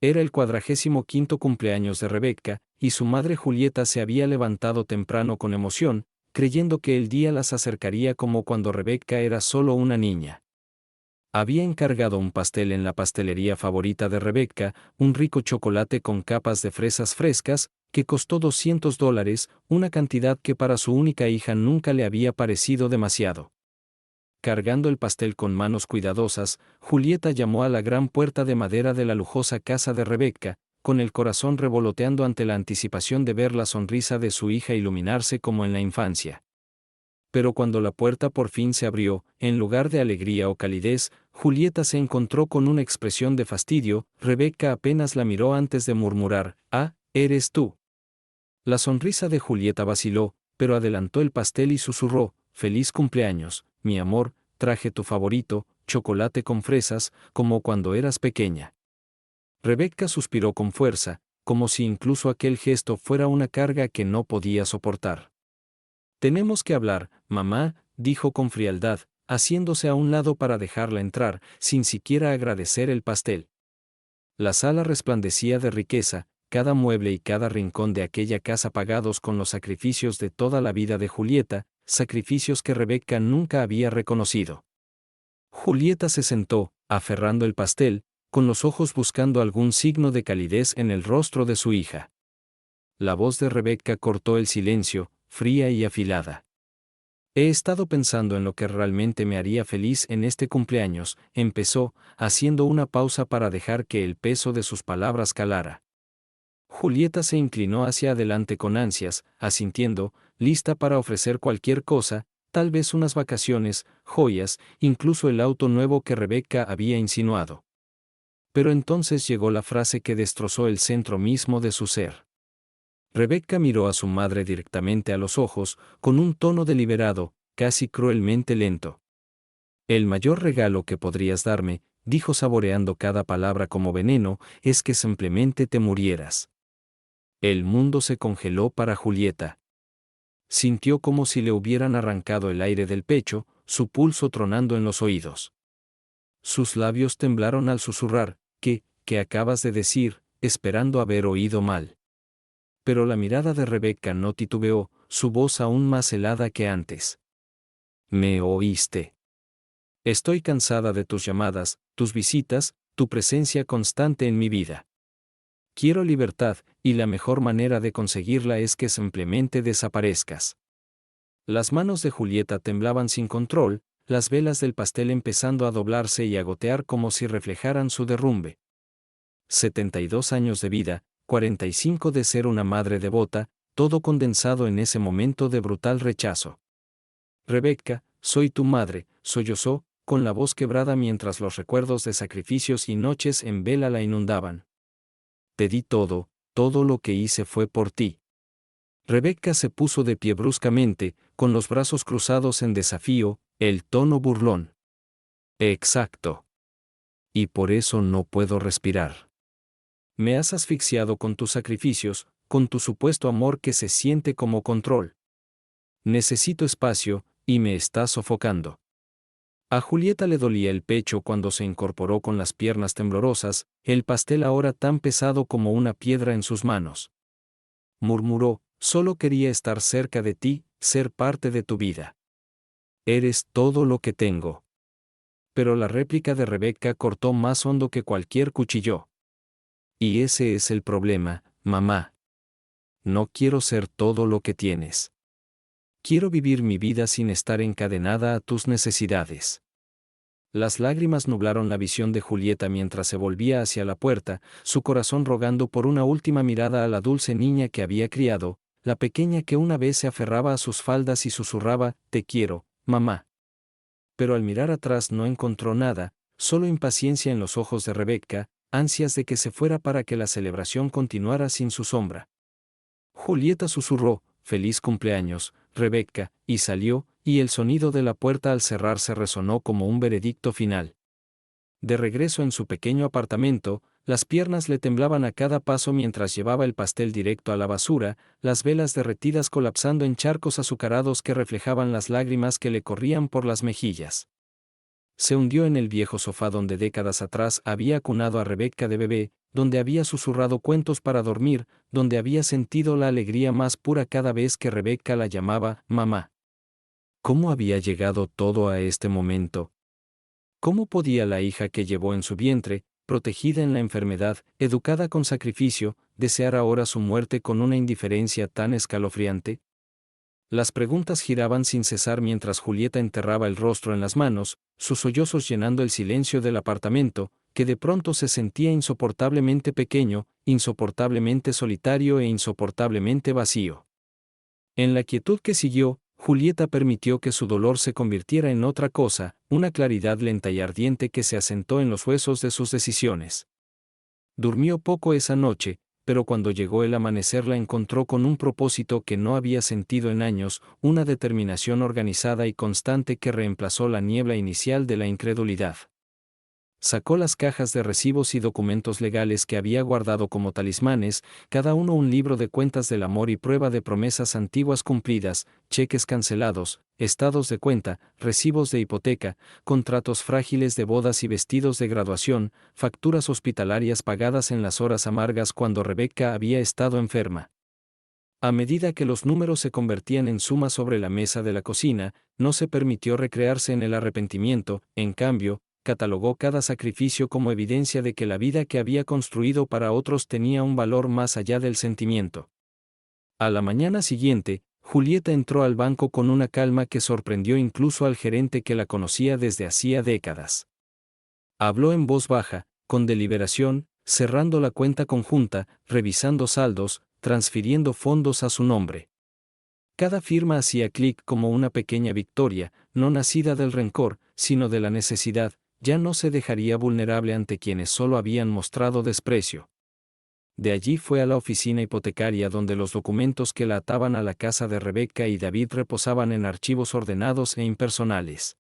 Era el 45º cumpleaños de Rebecca, y su madre Julieta se había levantado temprano con emoción, creyendo que el día las acercaría como cuando Rebecca era solo una niña. Había encargado un pastel en la pastelería favorita de Rebecca, un rico chocolate con capas de fresas frescas, que costó $200, una cantidad que para su única hija nunca le había parecido demasiado. Cargando el pastel con manos cuidadosas, Julieta llamó a la gran puerta de madera de la lujosa casa de Rebecca, con el corazón revoloteando ante la anticipación de ver la sonrisa de su hija iluminarse como en la infancia. Pero cuando la puerta por fin se abrió, en lugar de alegría o calidez, Julieta se encontró con una expresión de fastidio. Rebecca apenas la miró antes de murmurar: «Ah, ¿eres tú?». La sonrisa de Julieta vaciló, pero adelantó el pastel y susurró: «Feliz cumpleaños, mi amor, traje tu favorito, chocolate con fresas, como cuando eras pequeña». Rebecca suspiró con fuerza, como si incluso aquel gesto fuera una carga que no podía soportar. «Tenemos que hablar, mamá», dijo con frialdad, haciéndose a un lado para dejarla entrar, sin siquiera agradecer el pastel. La sala resplandecía de riqueza, cada mueble y cada rincón de aquella casa pagados con los sacrificios de toda la vida de Julieta, sacrificios que Rebecca nunca había reconocido. Julieta se sentó, aferrando el pastel, con los ojos buscando algún signo de calidez en el rostro de su hija. La voz de Rebecca cortó el silencio, fría y afilada. «He estado pensando en lo que realmente me haría feliz en este cumpleaños», empezó, haciendo una pausa para dejar que el peso de sus palabras calara. Julieta se inclinó hacia adelante con ansias, asintiendo, lista para ofrecer cualquier cosa, tal vez unas vacaciones, joyas, incluso el auto nuevo que Rebecca había insinuado. Pero entonces llegó la frase que destrozó el centro mismo de su ser. Rebecca miró a su madre directamente a los ojos, con un tono deliberado, casi cruelmente lento. «El mayor regalo que podrías darme», dijo saboreando cada palabra como veneno, «es que simplemente te murieras». El mundo se congeló para Julieta. Sintió como si le hubieran arrancado el aire del pecho, su pulso tronando en los oídos. Sus labios temblaron al susurrar: ¿Qué acabas de decir?», esperando haber oído mal. Pero la mirada de Rebecca no titubeó, su voz aún más helada que antes. «¿Me oíste? Estoy cansada de tus llamadas, tus visitas, tu presencia constante en mi vida. Quiero libertad, y la mejor manera de conseguirla es que simplemente desaparezcas». Las manos de Julieta temblaban sin control, las velas del pastel empezando a doblarse y a gotear como si reflejaran su derrumbe. 72 años de vida, 45 de ser una madre devota, todo condensado en ese momento de brutal rechazo. «Rebecca, soy tu madre», sollozó, con la voz quebrada mientras los recuerdos de sacrificios y noches en vela la inundaban. «Te di todo, todo lo que hice fue por ti». Rebecca se puso de pie bruscamente, con los brazos cruzados en desafío, el tono burlón. «Exacto. Y por eso no puedo respirar. Me has asfixiado con tus sacrificios, con tu supuesto amor que se siente como control. Necesito espacio, y me estás sofocando». A Julieta le dolía el pecho cuando se incorporó con las piernas temblorosas, el pastel ahora tan pesado como una piedra en sus manos. Murmuró: «Solo quería estar cerca de ti, ser parte de tu vida. Eres todo lo que tengo». Pero la réplica de Rebecca cortó más hondo que cualquier cuchillo. «Y ese es el problema, mamá. No quiero ser todo lo que tienes. Quiero vivir mi vida sin estar encadenada a tus necesidades». Las lágrimas nublaron la visión de Julieta mientras se volvía hacia la puerta, su corazón rogando por una última mirada a la dulce niña que había criado, la pequeña que una vez se aferraba a sus faldas y susurraba: «Te quiero, mamá». Pero al mirar atrás no encontró nada, solo impaciencia en los ojos de Rebecca, ansias de que se fuera para que la celebración continuara sin su sombra. Julieta susurró: «Feliz cumpleaños, Rebecca», y salió, y el sonido de la puerta al cerrarse resonó como un veredicto final. De regreso en su pequeño apartamento, las piernas le temblaban a cada paso mientras llevaba el pastel directo a la basura, las velas derretidas colapsando en charcos azucarados que reflejaban las lágrimas que le corrían por las mejillas. Se hundió en el viejo sofá donde décadas atrás había acunado a Rebecca de bebé, donde había susurrado cuentos para dormir, donde había sentido la alegría más pura cada vez que Rebeca la llamaba mamá. ¿Cómo había llegado todo a este momento? ¿Cómo podía la hija que llevó en su vientre, protegida en la enfermedad, educada con sacrificio, desear ahora su muerte con una indiferencia tan escalofriante? Las preguntas giraban sin cesar mientras Julieta enterraba el rostro en las manos, sus sollozos llenando el silencio del apartamento, que de pronto se sentía insoportablemente pequeño, insoportablemente solitario e insoportablemente vacío. En la quietud que siguió, Julieta permitió que su dolor se convirtiera en otra cosa, una claridad lenta y ardiente que se asentó en los huesos de sus decisiones. Durmió poco esa noche, pero cuando llegó el amanecer la encontró con un propósito que no había sentido en años, una determinación organizada y constante que reemplazó la niebla inicial de la incredulidad. Sacó las cajas de recibos y documentos legales que había guardado como talismanes, cada uno un libro de cuentas del amor y prueba de promesas antiguas cumplidas, cheques cancelados, estados de cuenta, recibos de hipoteca, contratos frágiles de bodas y vestidos de graduación, facturas hospitalarias pagadas en las horas amargas cuando Rebeca había estado enferma. A medida que los números se convertían en sumas sobre la mesa de la cocina, no se permitió recrearse en el arrepentimiento, en cambio, catalogó cada sacrificio como evidencia de que la vida que había construido para otros tenía un valor más allá del sentimiento. A la mañana siguiente, Julieta entró al banco con una calma que sorprendió incluso al gerente que la conocía desde hacía décadas. Habló en voz baja, con deliberación, cerrando la cuenta conjunta, revisando saldos, transfiriendo fondos a su nombre. Cada firma hacía clic como una pequeña victoria, no nacida del rencor, sino de la necesidad. Ya no se dejaría vulnerable ante quienes solo habían mostrado desprecio. De allí fue a la oficina hipotecaria donde los documentos que la ataban a la casa de Rebeca y David reposaban en archivos ordenados e impersonales.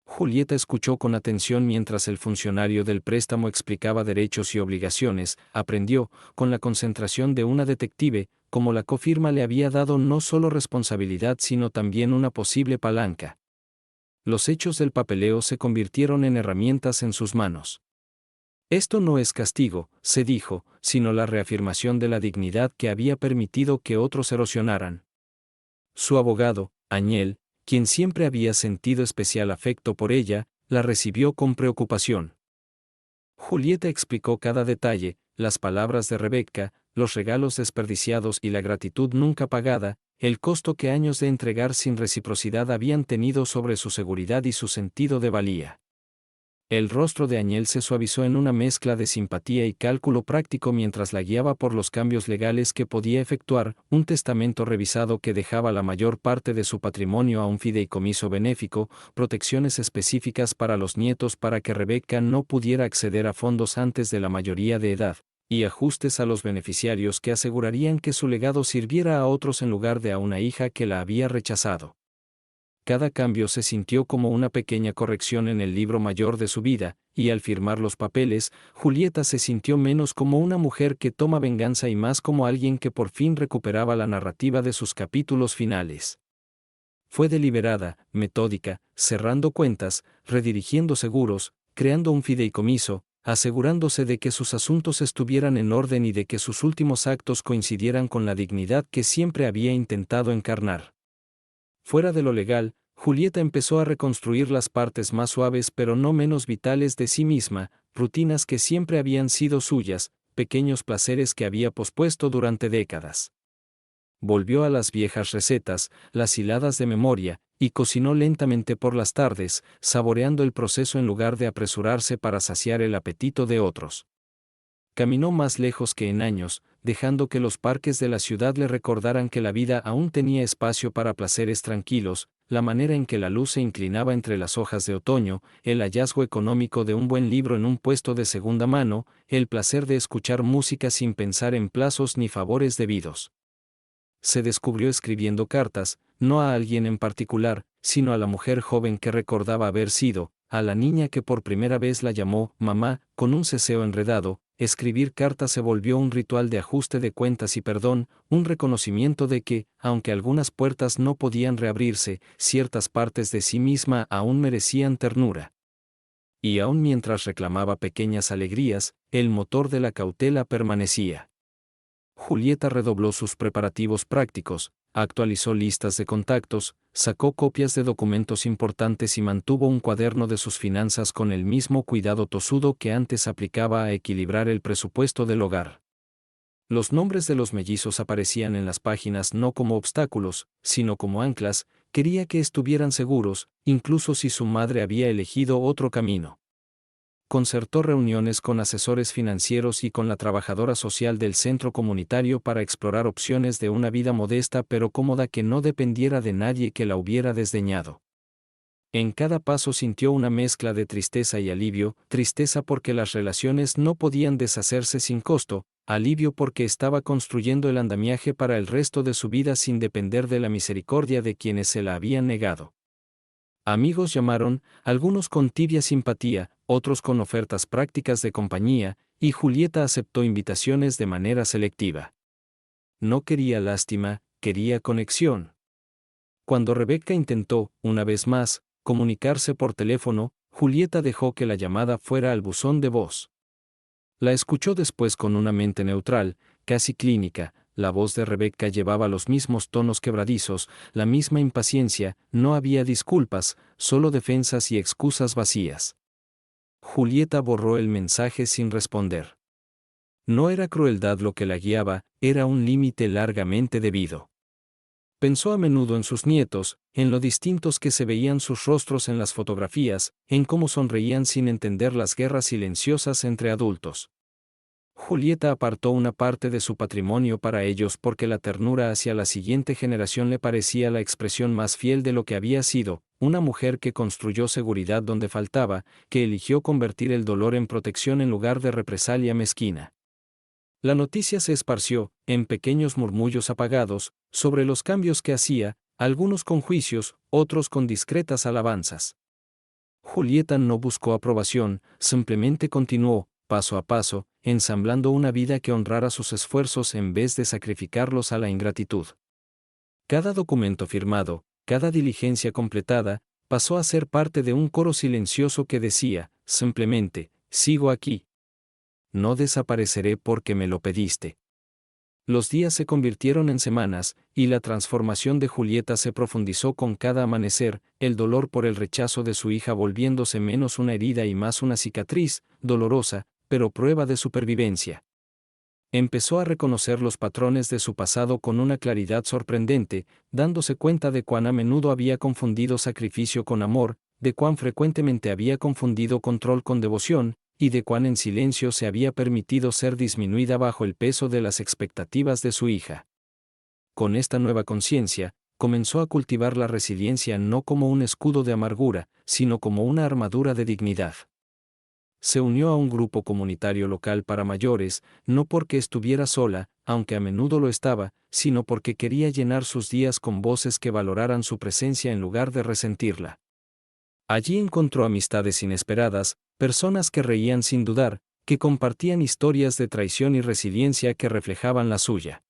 Julieta escuchó con atención mientras el funcionario del préstamo explicaba derechos y obligaciones, aprendió, con la concentración de una detective, cómo la cofirma le había dado no solo responsabilidad sino también una posible palanca. Los hechos del papeleo se convirtieron en herramientas en sus manos. Esto no es castigo, se dijo, sino la reafirmación de la dignidad que había permitido que otros erosionaran. Su abogado, Añel, quien siempre había sentido especial afecto por ella, la recibió con preocupación. Julieta explicó cada detalle, las palabras de Rebeca, los regalos desperdiciados y la gratitud nunca pagada, el costo que años de entregar sin reciprocidad habían tenido sobre su seguridad y su sentido de valía. El rostro de Añel se suavizó en una mezcla de simpatía y cálculo práctico mientras la guiaba por los cambios legales que podía efectuar, un testamento revisado que dejaba la mayor parte de su patrimonio a un fideicomiso benéfico, protecciones específicas para los nietos para que Rebeca no pudiera acceder a fondos antes de la mayoría de edad, y ajustes a los beneficiarios que asegurarían que su legado sirviera a otros en lugar de a una hija que la había rechazado. Cada cambio se sintió como una pequeña corrección en el libro mayor de su vida, y al firmar los papeles, Julieta se sintió menos como una mujer que toma venganza y más como alguien que por fin recuperaba la narrativa de sus capítulos finales. Fue deliberada, metódica, cerrando cuentas, redirigiendo seguros, creando un fideicomiso, asegurándose de que sus asuntos estuvieran en orden y de que sus últimos actos coincidieran con la dignidad que siempre había intentado encarnar. Fuera de lo legal, Julieta empezó a reconstruir las partes más suaves pero no menos vitales de sí misma, rutinas que siempre habían sido suyas, pequeños placeres que había pospuesto durante décadas. Volvió a las viejas recetas, las hiladas de memoria, y cocinó lentamente por las tardes, saboreando el proceso en lugar de apresurarse para saciar el apetito de otros. Caminó más lejos que en años, dejando que los parques de la ciudad le recordaran que la vida aún tenía espacio para placeres tranquilos, la manera en que la luz se inclinaba entre las hojas de otoño, el hallazgo económico de un buen libro en un puesto de segunda mano, el placer de escuchar música sin pensar en plazos ni favores debidos. Se descubrió escribiendo cartas, no a alguien en particular, sino a la mujer joven que recordaba haber sido, a la niña que por primera vez la llamó mamá, con un ceseo enredado. Escribir cartas se volvió un ritual de ajuste de cuentas y perdón, un reconocimiento de que, aunque algunas puertas no podían reabrirse, ciertas partes de sí misma aún merecían ternura. Y aun mientras reclamaba pequeñas alegrías, el motor de la cautela permanecía. Julieta redobló sus preparativos prácticos, actualizó listas de contactos, sacó copias de documentos importantes y mantuvo un cuaderno de sus finanzas con el mismo cuidado tosudo que antes aplicaba a equilibrar el presupuesto del hogar. Los nombres de los mellizos aparecían en las páginas no como obstáculos, sino como anclas. Quería que estuvieran seguros, incluso si su madre había elegido otro camino. Concertó reuniones con asesores financieros y con la trabajadora social del centro comunitario para explorar opciones de una vida modesta pero cómoda que no dependiera de nadie que la hubiera desdeñado. En cada paso sintió una mezcla de tristeza y alivio, tristeza porque las relaciones no podían deshacerse sin costo, alivio porque estaba construyendo el andamiaje para el resto de su vida sin depender de la misericordia de quienes se la habían negado. Amigos llamaron, algunos con tibia simpatía, otros con ofertas prácticas de compañía, y Julieta aceptó invitaciones de manera selectiva. No quería lástima, quería conexión. Cuando Rebecca intentó, una vez más, comunicarse por teléfono, Julieta dejó que la llamada fuera al buzón de voz. La escuchó después con una mente neutral, casi clínica. La voz de Rebecca llevaba los mismos tonos quebradizos, la misma impaciencia, no había disculpas, solo defensas y excusas vacías. Julieta borró el mensaje sin responder. No era crueldad lo que la guiaba, era un límite largamente debido. Pensó a menudo en sus nietos, en lo distintos que se veían sus rostros en las fotografías, en cómo sonreían sin entender las guerras silenciosas entre adultos. Julieta apartó una parte de su patrimonio para ellos porque la ternura hacia la siguiente generación le parecía la expresión más fiel de lo que había sido, una mujer que construyó seguridad donde faltaba, que eligió convertir el dolor en protección en lugar de represalia mezquina. La noticia se esparció, en pequeños murmullos apagados, sobre los cambios que hacía, algunos con juicios, otros con discretas alabanzas. Julieta no buscó aprobación, simplemente continuó, paso a paso, ensamblando una vida que honrara sus esfuerzos en vez de sacrificarlos a la ingratitud. Cada documento firmado, cada diligencia completada, pasó a ser parte de un coro silencioso que decía, simplemente, sigo aquí. No desapareceré porque me lo pediste. Los días se convirtieron en semanas, y la transformación de Julieta se profundizó con cada amanecer, el dolor por el rechazo de su hija volviéndose menos una herida y más una cicatriz, dolorosa, pero prueba de supervivencia. Empezó a reconocer los patrones de su pasado con una claridad sorprendente, dándose cuenta de cuán a menudo había confundido sacrificio con amor, de cuán frecuentemente había confundido control con devoción, y de cuán en silencio se había permitido ser disminuida bajo el peso de las expectativas de su hija. Con esta nueva conciencia, comenzó a cultivar la resiliencia no como un escudo de amargura, sino como una armadura de dignidad. Se unió a un grupo comunitario local para mayores, no porque estuviera sola, aunque a menudo lo estaba, sino porque quería llenar sus días con voces que valoraran su presencia en lugar de resentirla. Allí encontró amistades inesperadas, personas que reían sin dudar, que compartían historias de traición y resiliencia que reflejaban la suya.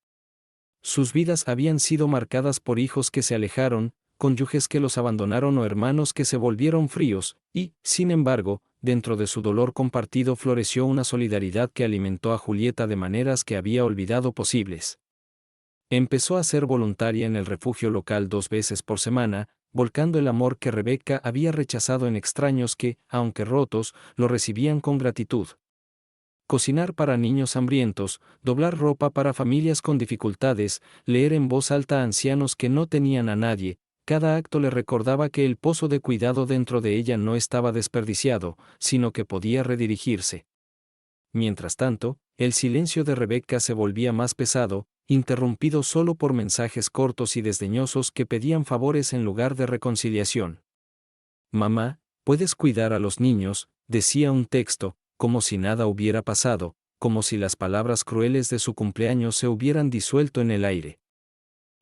Sus vidas habían sido marcadas por hijos que se alejaron, cónyuges que los abandonaron o hermanos que se volvieron fríos, y, sin embargo, dentro de su dolor compartido floreció una solidaridad que alimentó a Julieta de maneras que había olvidado posibles. Empezó a ser voluntaria en el refugio local 2 veces por semana, volcando el amor que Rebecca había rechazado en extraños que, aunque rotos, lo recibían con gratitud. Cocinar para niños hambrientos, doblar ropa para familias con dificultades, leer en voz alta a ancianos que no tenían a nadie, cada acto le recordaba que el pozo de cuidado dentro de ella no estaba desperdiciado, sino que podía redirigirse. Mientras tanto, el silencio de Rebecca se volvía más pesado, interrumpido solo por mensajes cortos y desdeñosos que pedían favores en lugar de reconciliación. «Mamá, ¿puedes cuidar a los niños?», decía un texto, como si nada hubiera pasado, como si las palabras crueles de su cumpleaños se hubieran disuelto en el aire.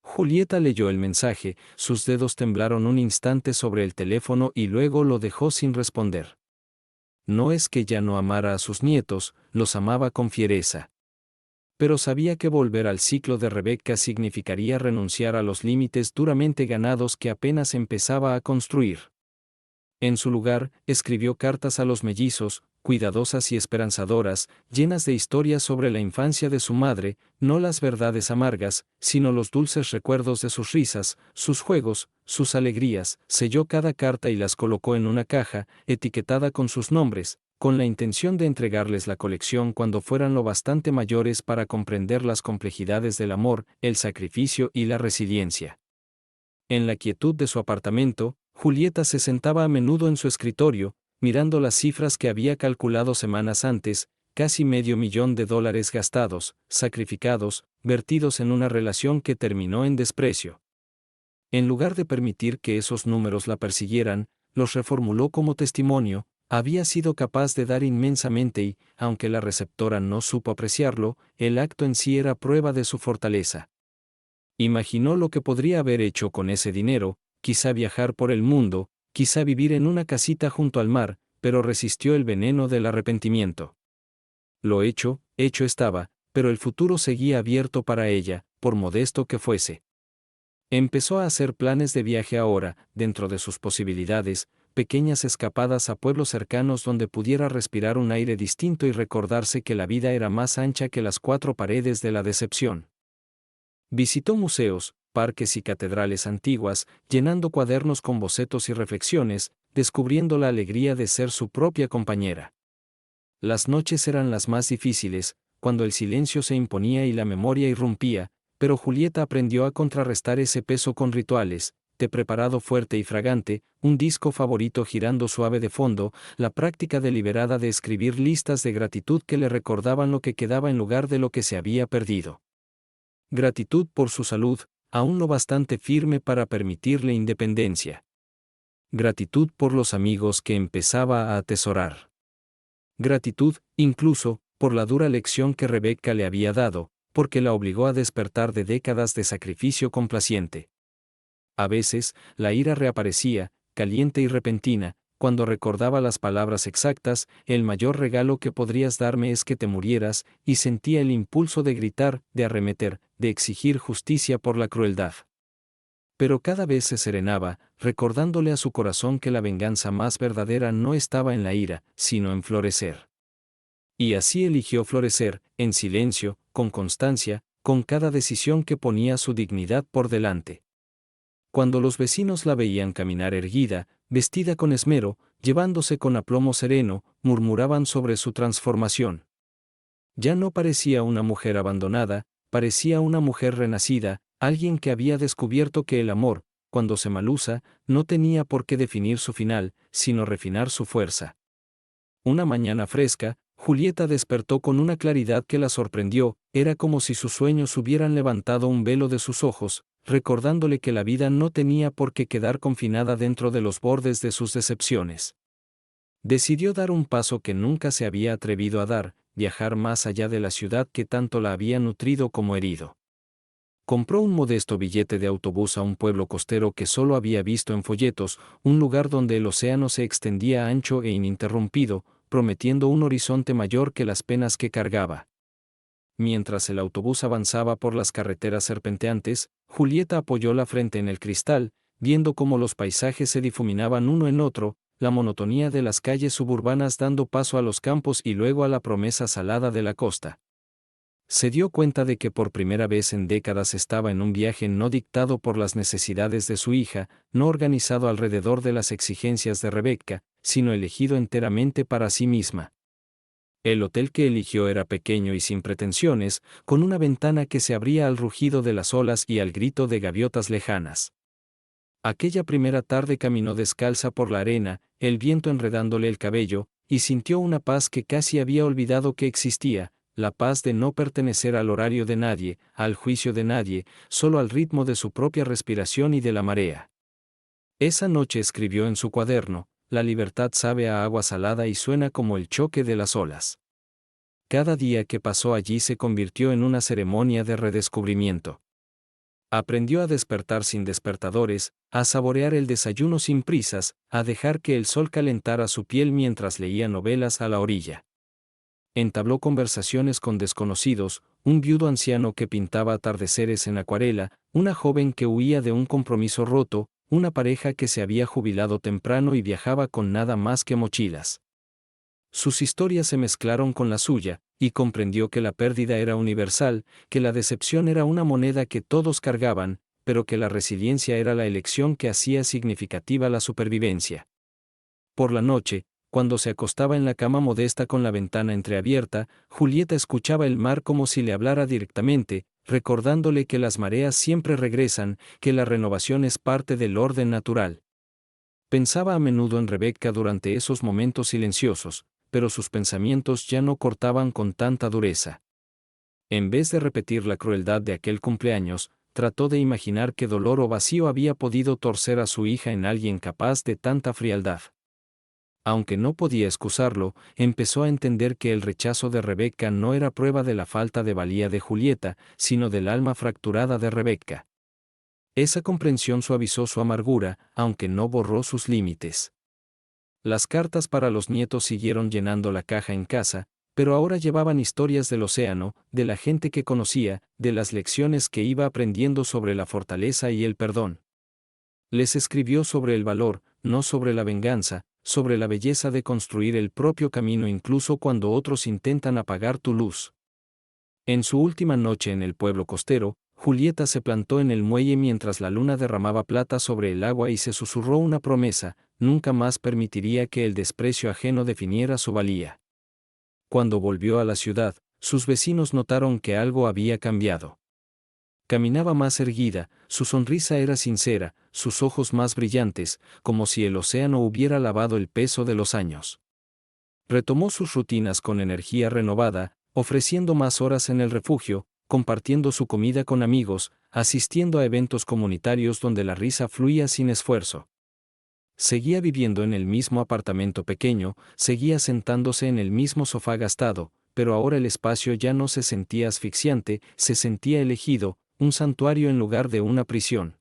Julieta leyó el mensaje, sus dedos temblaron un instante sobre el teléfono y luego lo dejó sin responder. No es que ya no amara a sus nietos, los amaba con fiereza. Pero sabía que volver al ciclo de Rebecca significaría renunciar a los límites duramente ganados que apenas empezaba a construir. En su lugar, escribió cartas a los mellizos, cuidadosas y esperanzadoras, llenas de historias sobre la infancia de su madre, no las verdades amargas, sino los dulces recuerdos de sus risas, sus juegos, sus alegrías. Selló cada carta y las colocó en una caja, etiquetada con sus nombres, con la intención de entregarles la colección cuando fueran lo bastante mayores para comprender las complejidades del amor, el sacrificio y la resiliencia. En la quietud de su apartamento, Julieta se sentaba a menudo en su escritorio, mirando las cifras que había calculado semanas antes, casi $500,000 gastados, sacrificados, vertidos en una relación que terminó en desprecio. En lugar de permitir que esos números la persiguieran, los reformuló como testimonio. Había sido capaz de dar inmensamente y, aunque la receptora no supo apreciarlo, el acto en sí era prueba de su fortaleza. Imaginó lo que podría haber hecho con ese dinero, quizá viajar por el mundo, quizá vivir en una casita junto al mar, pero resistió el veneno del arrepentimiento. Lo hecho estaba, pero el futuro seguía abierto para ella, por modesto que fuese. Empezó a hacer planes de viaje ahora, dentro de sus posibilidades, pequeñas escapadas a pueblos cercanos donde pudiera respirar un aire distinto y recordarse que la vida era más ancha que las cuatro paredes de la decepción. Visitó museos, parques y catedrales antiguas, llenando cuadernos con bocetos y reflexiones, descubriendo la alegría de ser su propia compañera. Las noches eran las más difíciles, cuando el silencio se imponía y la memoria irrumpía, pero Julieta aprendió a contrarrestar ese peso con rituales, té preparado fuerte y fragante, un disco favorito girando suave de fondo, la práctica deliberada de escribir listas de gratitud que le recordaban lo que quedaba en lugar de lo que se había perdido. Gratitud por su salud, aún lo bastante firme para permitirle independencia. Gratitud por los amigos que empezaba a atesorar. Gratitud, incluso, por la dura lección que Rebecca le había dado, porque la obligó a despertar de décadas de sacrificio complaciente. A veces, la ira reaparecía, caliente y repentina, cuando recordaba las palabras exactas: el mayor regalo que podrías darme es que te murieras, y sentía el impulso de gritar, de arremeter, de exigir justicia por la crueldad. Pero cada vez se serenaba, recordándole a su corazón que la venganza más verdadera no estaba en la ira, sino en florecer. Y así eligió florecer, en silencio, con constancia, con cada decisión que ponía su dignidad por delante. Cuando los vecinos la veían caminar erguida, vestida con esmero, llevándose con aplomo sereno, murmuraban sobre su transformación. Ya no parecía una mujer abandonada, parecía una mujer renacida, alguien que había descubierto que el amor, cuando se malusa, no tenía por qué definir su final, sino refinar su fuerza. Una mañana fresca, Julieta despertó con una claridad que la sorprendió. Era como si sus sueños hubieran levantado un velo de sus ojos, recordándole que la vida no tenía por qué quedar confinada dentro de los bordes de sus decepciones. Decidió dar un paso que nunca se había atrevido a dar, viajar más allá de la ciudad que tanto la había nutrido como herido. Compró un modesto billete de autobús a un pueblo costero que solo había visto en folletos, un lugar donde el océano se extendía ancho e ininterrumpido, prometiendo un horizonte mayor que las penas que cargaba. Mientras el autobús avanzaba por las carreteras serpenteantes, Julieta apoyó la frente en el cristal, viendo cómo los paisajes se difuminaban uno en otro, la monotonía de las calles suburbanas dando paso a los campos y luego a la promesa salada de la costa. Se dio cuenta de que por primera vez en décadas estaba en un viaje no dictado por las necesidades de su hija, no organizado alrededor de las exigencias de Rebecca, sino elegido enteramente para sí misma. El hotel que eligió era pequeño y sin pretensiones, con una ventana que se abría al rugido de las olas y al grito de gaviotas lejanas. Aquella primera tarde caminó descalza por la arena, el viento enredándole el cabello, y sintió una paz que casi había olvidado que existía, la paz de no pertenecer al horario de nadie, al juicio de nadie, solo al ritmo de su propia respiración y de la marea. Esa noche escribió en su cuaderno: la libertad sabe a agua salada y suena como el choque de las olas. Cada día que pasó allí se convirtió en una ceremonia de redescubrimiento. Aprendió a despertar sin despertadores, a saborear el desayuno sin prisas, a dejar que el sol calentara su piel mientras leía novelas a la orilla. Entabló conversaciones con desconocidos, un viudo anciano que pintaba atardeceres en acuarela, una joven que huía de un compromiso roto, una pareja que se había jubilado temprano y viajaba con nada más que mochilas. Sus historias se mezclaron con la suya, y comprendió que la pérdida era universal, que la decepción era una moneda que todos cargaban, pero que la resiliencia era la elección que hacía significativa la supervivencia. Por la noche, cuando se acostaba en la cama modesta con la ventana entreabierta, Julieta escuchaba el mar como si le hablara directamente, recordándole que las mareas siempre regresan, que la renovación es parte del orden natural. Pensaba a menudo en Rebecca durante esos momentos silenciosos, pero sus pensamientos ya no cortaban con tanta dureza. En vez de repetir la crueldad de aquel cumpleaños, trató de imaginar qué dolor o vacío había podido torcer a su hija en alguien capaz de tanta frialdad. Aunque no podía excusarlo, empezó a entender que el rechazo de Rebecca no era prueba de la falta de valía de Julieta, sino del alma fracturada de Rebecca. Esa comprensión suavizó su amargura, aunque no borró sus límites. Las cartas para los nietos siguieron llenando la caja en casa, pero ahora llevaban historias del océano, de la gente que conocía, de las lecciones que iba aprendiendo sobre la fortaleza y el perdón. Les escribió sobre el valor, no sobre la venganza, sobre la belleza de construir el propio camino incluso cuando otros intentan apagar tu luz. En su última noche en el pueblo costero, Julieta se plantó en el muelle mientras la luna derramaba plata sobre el agua y se susurró una promesa: nunca más permitiría que el desprecio ajeno definiera su valía. Cuando volvió a la ciudad, sus vecinos notaron que algo había cambiado. Caminaba más erguida, su sonrisa era sincera, sus ojos más brillantes, como si el océano hubiera lavado el peso de los años. Retomó sus rutinas con energía renovada, ofreciendo más horas en el refugio, compartiendo su comida con amigos, asistiendo a eventos comunitarios donde la risa fluía sin esfuerzo. Seguía viviendo en el mismo apartamento pequeño, seguía sentándose en el mismo sofá gastado, pero ahora el espacio ya no se sentía asfixiante, se sentía elegido, un santuario en lugar de una prisión.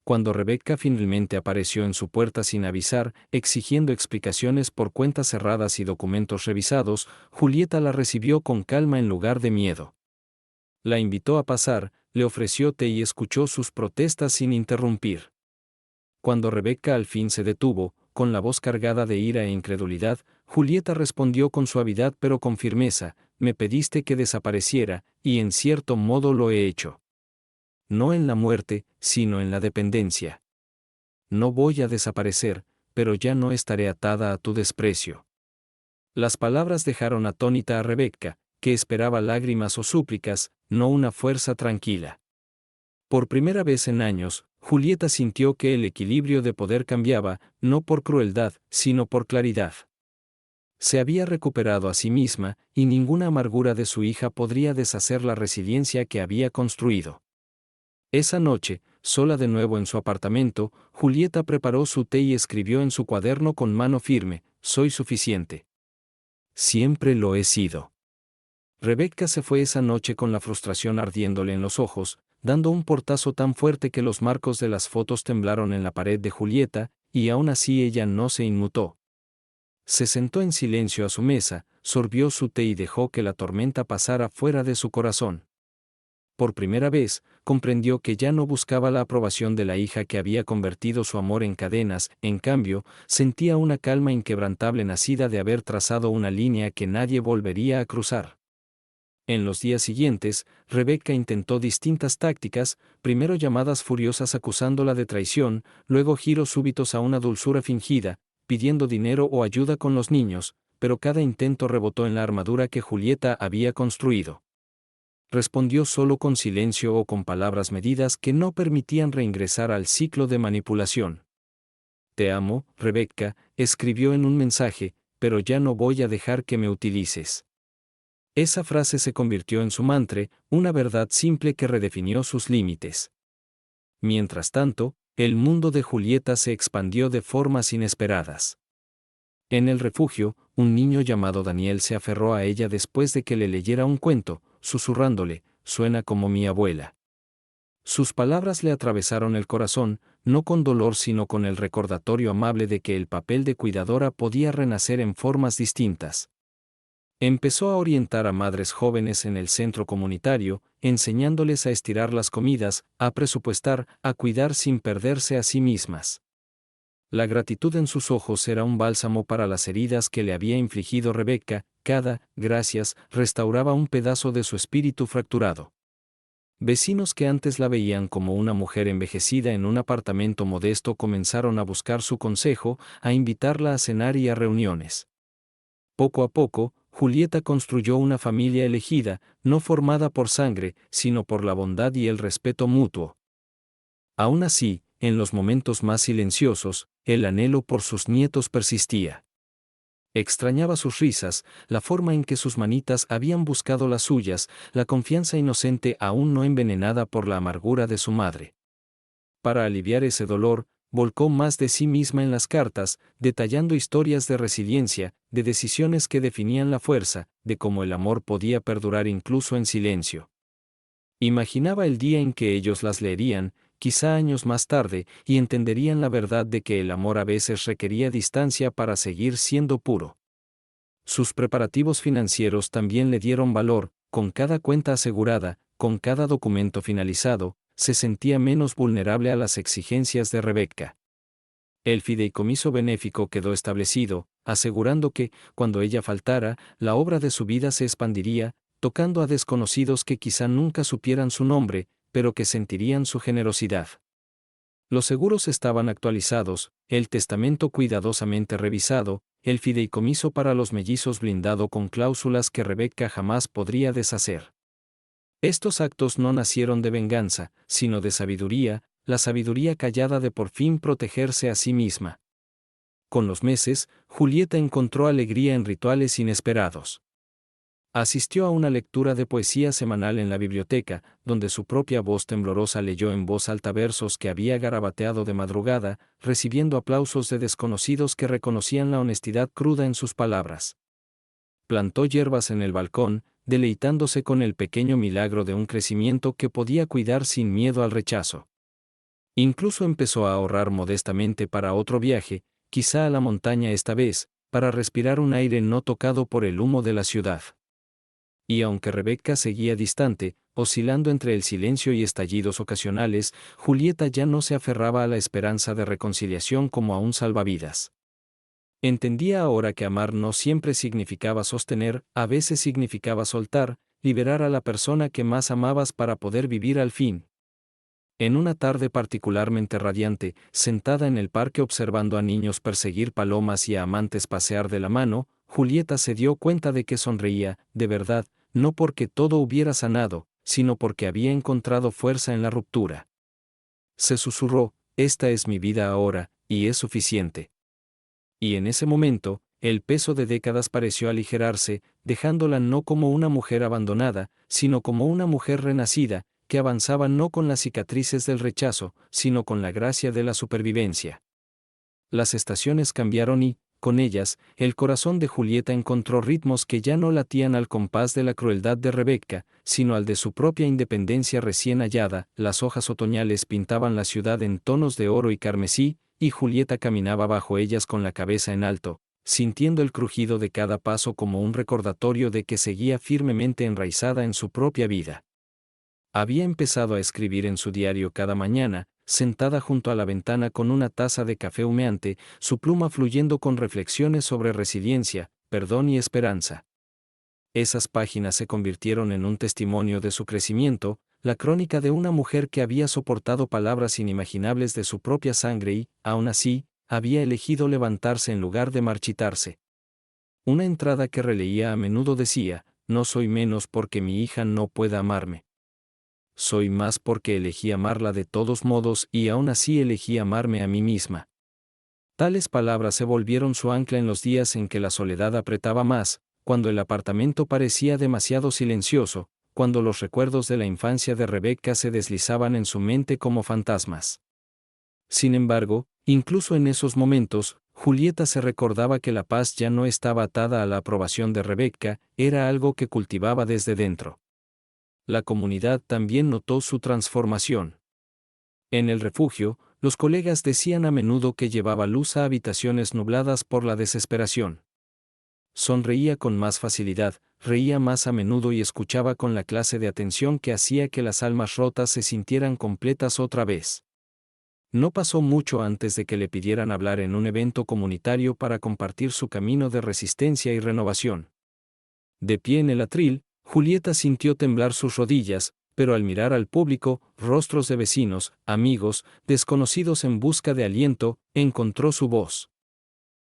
Cuando Rebecca finalmente apareció en su puerta sin avisar, exigiendo explicaciones por cuentas cerradas y documentos revisados, Julieta la recibió con calma en lugar de miedo. La invitó a pasar, le ofreció té y escuchó sus protestas sin interrumpir. Cuando Rebecca al fin se detuvo, con la voz cargada de ira e incredulidad, Julieta respondió con suavidad pero con firmeza: me pediste que desapareciera, y en cierto modo lo he hecho. No en la muerte, sino en la dependencia. No voy a desaparecer, pero ya no estaré atada a tu desprecio. Las palabras dejaron atónita a Rebecca, que esperaba lágrimas o súplicas, no una fuerza tranquila. Por primera vez en años, Julieta sintió que el equilibrio de poder cambiaba, no por crueldad, sino por claridad. Se había recuperado a sí misma, y ninguna amargura de su hija podría deshacer la resiliencia que había construido. Esa noche, sola de nuevo en su apartamento, Julieta preparó su té y escribió en su cuaderno con mano firme: soy suficiente. Siempre lo he sido. Rebecca se fue esa noche con la frustración ardiéndole en los ojos, dando un portazo tan fuerte que los marcos de las fotos temblaron en la pared de Julieta, y aún así ella no se inmutó. Se sentó en silencio a su mesa, sorbió su té y dejó que la tormenta pasara fuera de su corazón. Por primera vez, comprendió que ya no buscaba la aprobación de la hija que había convertido su amor en cadenas, en cambio, sentía una calma inquebrantable nacida de haber trazado una línea que nadie volvería a cruzar. En los días siguientes, Rebecca intentó distintas tácticas, primero llamadas furiosas acusándola de traición, luego giros súbitos a una dulzura fingida, pidiendo dinero o ayuda con los niños, pero cada intento rebotó en la armadura que Julieta había construido. Respondió solo con silencio o con palabras medidas que no permitían reingresar al ciclo de manipulación. Te amo, Rebecca, escribió en un mensaje, pero ya no voy a dejar que me utilices. Esa frase se convirtió en su mantra, una verdad simple que redefinió sus límites. Mientras tanto, el mundo de Julieta se expandió de formas inesperadas. En el refugio, un niño llamado Daniel se aferró a ella después de que le leyera un cuento, susurrándole: suena como mi abuela. Sus palabras le atravesaron el corazón, no con dolor sino con el recordatorio amable de que el papel de cuidadora podía renacer en formas distintas. Empezó a orientar a madres jóvenes en el centro comunitario, enseñándoles a estirar las comidas, a presupuestar, a cuidar sin perderse a sí mismas. La gratitud en sus ojos era un bálsamo para las heridas que le había infligido Rebeca. Cada gracias restauraba un pedazo de su espíritu fracturado. Vecinos que antes la veían como una mujer envejecida en un apartamento modesto comenzaron a buscar su consejo, a invitarla a cenar y a reuniones. Poco a poco, Julieta construyó una familia elegida, no formada por sangre, sino por la bondad y el respeto mutuo. Aún así, en los momentos más silenciosos, el anhelo por sus nietos persistía. Extrañaba sus risas, la forma en que sus manitas habían buscado las suyas, la confianza inocente aún no envenenada por la amargura de su madre. Para aliviar ese dolor, volcó más de sí misma en las cartas, detallando historias de resiliencia, de decisiones que definían la fuerza, de cómo el amor podía perdurar incluso en silencio. Imaginaba el día en que ellos las leerían, quizá años más tarde, y entenderían la verdad de que el amor a veces requería distancia para seguir siendo puro. Sus preparativos financieros también le dieron valor, con cada cuenta asegurada, con cada documento finalizado, se sentía menos vulnerable a las exigencias de Rebeca. El fideicomiso benéfico quedó establecido, asegurando que, cuando ella faltara, la obra de su vida se expandiría, tocando a desconocidos que quizá nunca supieran su nombre, pero que sentirían su generosidad. Los seguros estaban actualizados, el testamento cuidadosamente revisado, el fideicomiso para los mellizos blindado con cláusulas que Rebeca jamás podría deshacer. Estos actos no nacieron de venganza, sino de sabiduría, la sabiduría callada de por fin protegerse a sí misma. Con los meses, Julieta encontró alegría en rituales inesperados. Asistió a una lectura de poesía semanal en la biblioteca, donde su propia voz temblorosa leyó en voz alta versos que había garabateado de madrugada, recibiendo aplausos de desconocidos que reconocían la honestidad cruda en sus palabras. Plantó hierbas en el balcón, deleitándose con el pequeño milagro de un crecimiento que podía cuidar sin miedo al rechazo. Incluso empezó a ahorrar modestamente para otro viaje, quizá a la montaña esta vez, para respirar un aire no tocado por el humo de la ciudad. Y aunque Rebeca seguía distante, oscilando entre el silencio y estallidos ocasionales, Julieta ya no se aferraba a la esperanza de reconciliación como a un salvavidas. Entendía ahora que amar no siempre significaba sostener, a veces significaba soltar, liberar a la persona que más amabas para poder vivir al fin. En una tarde particularmente radiante, sentada en el parque observando a niños perseguir palomas y a amantes pasear de la mano, Julieta se dio cuenta de que sonreía, de verdad, no porque todo hubiera sanado, sino porque había encontrado fuerza en la ruptura. Se susurró, esta es mi vida ahora, y es suficiente. Y en ese momento, el peso de décadas pareció aligerarse, dejándola no como una mujer abandonada, sino como una mujer renacida, que avanzaba no con las cicatrices del rechazo, sino con la gracia de la supervivencia. Las estaciones cambiaron y, con ellas, el corazón de Julieta encontró ritmos que ya no latían al compás de la crueldad de Rebeca, sino al de su propia independencia recién hallada. Las hojas otoñales pintaban la ciudad en tonos de oro y carmesí, y Julieta caminaba bajo ellas con la cabeza en alto, sintiendo el crujido de cada paso como un recordatorio de que seguía firmemente enraizada en su propia vida. Había empezado a escribir en su diario cada mañana, sentada junto a la ventana con una taza de café humeante, su pluma fluyendo con reflexiones sobre resiliencia, perdón y esperanza. Esas páginas se convirtieron en un testimonio de su crecimiento, la crónica de una mujer que había soportado palabras inimaginables de su propia sangre y, aún así, había elegido levantarse en lugar de marchitarse. Una entrada que releía a menudo decía, no soy menos porque mi hija no pueda amarme. Soy más porque elegí amarla de todos modos y aún así elegí amarme a mí misma. Tales palabras se volvieron su ancla en los días en que la soledad apretaba más, cuando el apartamento parecía demasiado silencioso, cuando los recuerdos de la infancia de Rebeca se deslizaban en su mente como fantasmas. Sin embargo, incluso en esos momentos, Julieta se recordaba que la paz ya no estaba atada a la aprobación de Rebeca, era algo que cultivaba desde dentro. La comunidad también notó su transformación. En el refugio, los colegas decían a menudo que llevaba luz a habitaciones nubladas por la desesperación. sonreía con más facilidad, reía más a menudo y escuchaba con la clase de atención que hacía que las almas rotas se sintieran completas otra vez. No pasó mucho antes de que le pidieran hablar en un evento comunitario para compartir su camino de resistencia y renovación. De pie en el atril, Julieta sintió temblar sus rodillas, pero al mirar al público, rostros de vecinos, amigos, desconocidos en busca de aliento, encontró su voz.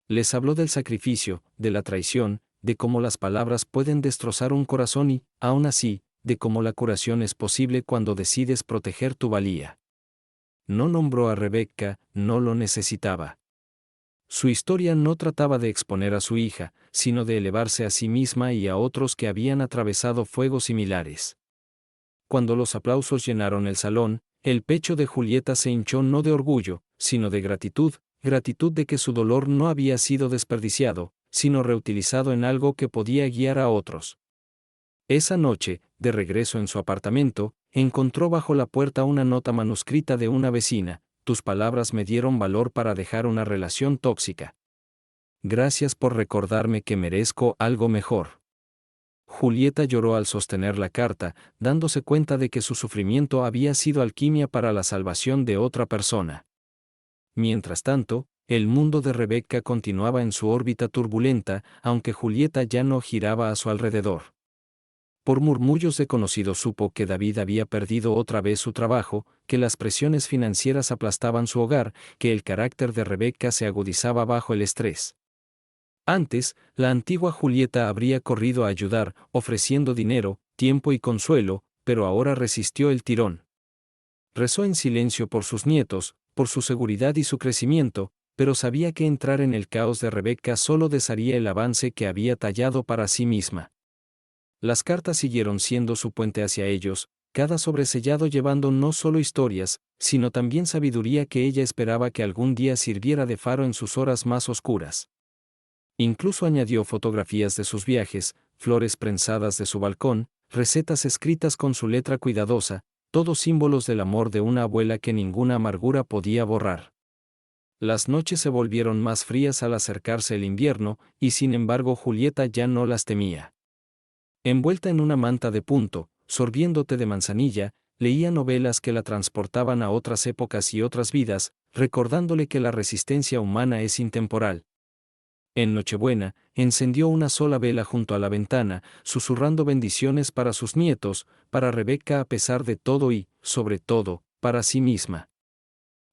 Les habló del sacrificio, de la traición, de cómo las palabras pueden destrozar un corazón y, aún así, de cómo la curación es posible cuando decides proteger tu valía. No nombró a Rebecca, no lo necesitaba. Su historia no trataba de exponer a su hija, sino de elevarse a sí misma y a otros que habían atravesado fuegos similares. Cuando los aplausos llenaron el salón, el pecho de Julieta se hinchó no de orgullo, sino de gratitud, gratitud de que su dolor no había sido desperdiciado, sino reutilizado en algo que podía guiar a otros. Esa noche, de regreso en su apartamento, encontró bajo la puerta una nota manuscrita de una vecina: tus palabras me dieron valor para dejar una relación tóxica. Gracias por recordarme que merezco algo mejor. Julieta lloró al sostener la carta, dándose cuenta de que su sufrimiento había sido alquimia para la salvación de otra persona. Mientras tanto, el mundo de Rebecca continuaba en su órbita turbulenta, aunque Julieta ya no giraba a su alrededor. Por murmullos de conocidos supo que David había perdido otra vez su trabajo, que las presiones financieras aplastaban su hogar, que el carácter de Rebecca se agudizaba bajo el estrés. Antes, la antigua Julieta habría corrido a ayudar, ofreciendo dinero, tiempo y consuelo, pero ahora resistió el tirón. Rezó en silencio por sus nietos, por su seguridad y su crecimiento, pero sabía que entrar en el caos de Rebecca solo desharía el avance que había tallado para sí misma. Las cartas siguieron siendo su puente hacia ellos, cada sobresellado llevando no solo historias, sino también sabiduría que ella esperaba que algún día sirviera de faro en sus horas más oscuras. Incluso añadió fotografías de sus viajes, flores prensadas de su balcón, recetas escritas con su letra cuidadosa, todos símbolos del amor de una abuela que ninguna amargura podía borrar. Las noches se volvieron más frías al acercarse el invierno, y sin embargo Julieta ya no las temía. Envuelta en una manta de punto, sorbiendo té de manzanilla, leía novelas que la transportaban a otras épocas y otras vidas, recordándole que la resistencia humana es intemporal. En Nochebuena, encendió una sola vela junto a la ventana, susurrando bendiciones para sus nietos, para Rebecca a pesar de todo y, sobre todo, para sí misma.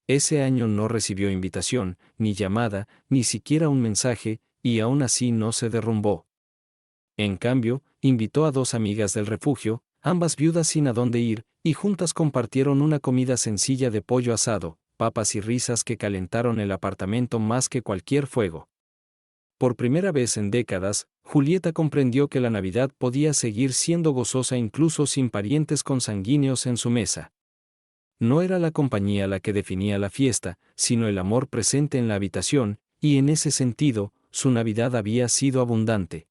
Ese año no recibió invitación, ni llamada, ni siquiera un mensaje, y aún así no se derrumbó. En cambio, invitó a 2 amigas del refugio, ambas viudas sin a dónde ir, y juntas compartieron una comida sencilla de pollo asado, papas y risas que calentaron el apartamento más que cualquier fuego. Por primera vez en décadas, Julieta comprendió que la Navidad podía seguir siendo gozosa incluso sin parientes consanguíneos en su mesa. No era la compañía la que definía la fiesta, sino el amor presente en la habitación, y en ese sentido, su Navidad había sido abundante.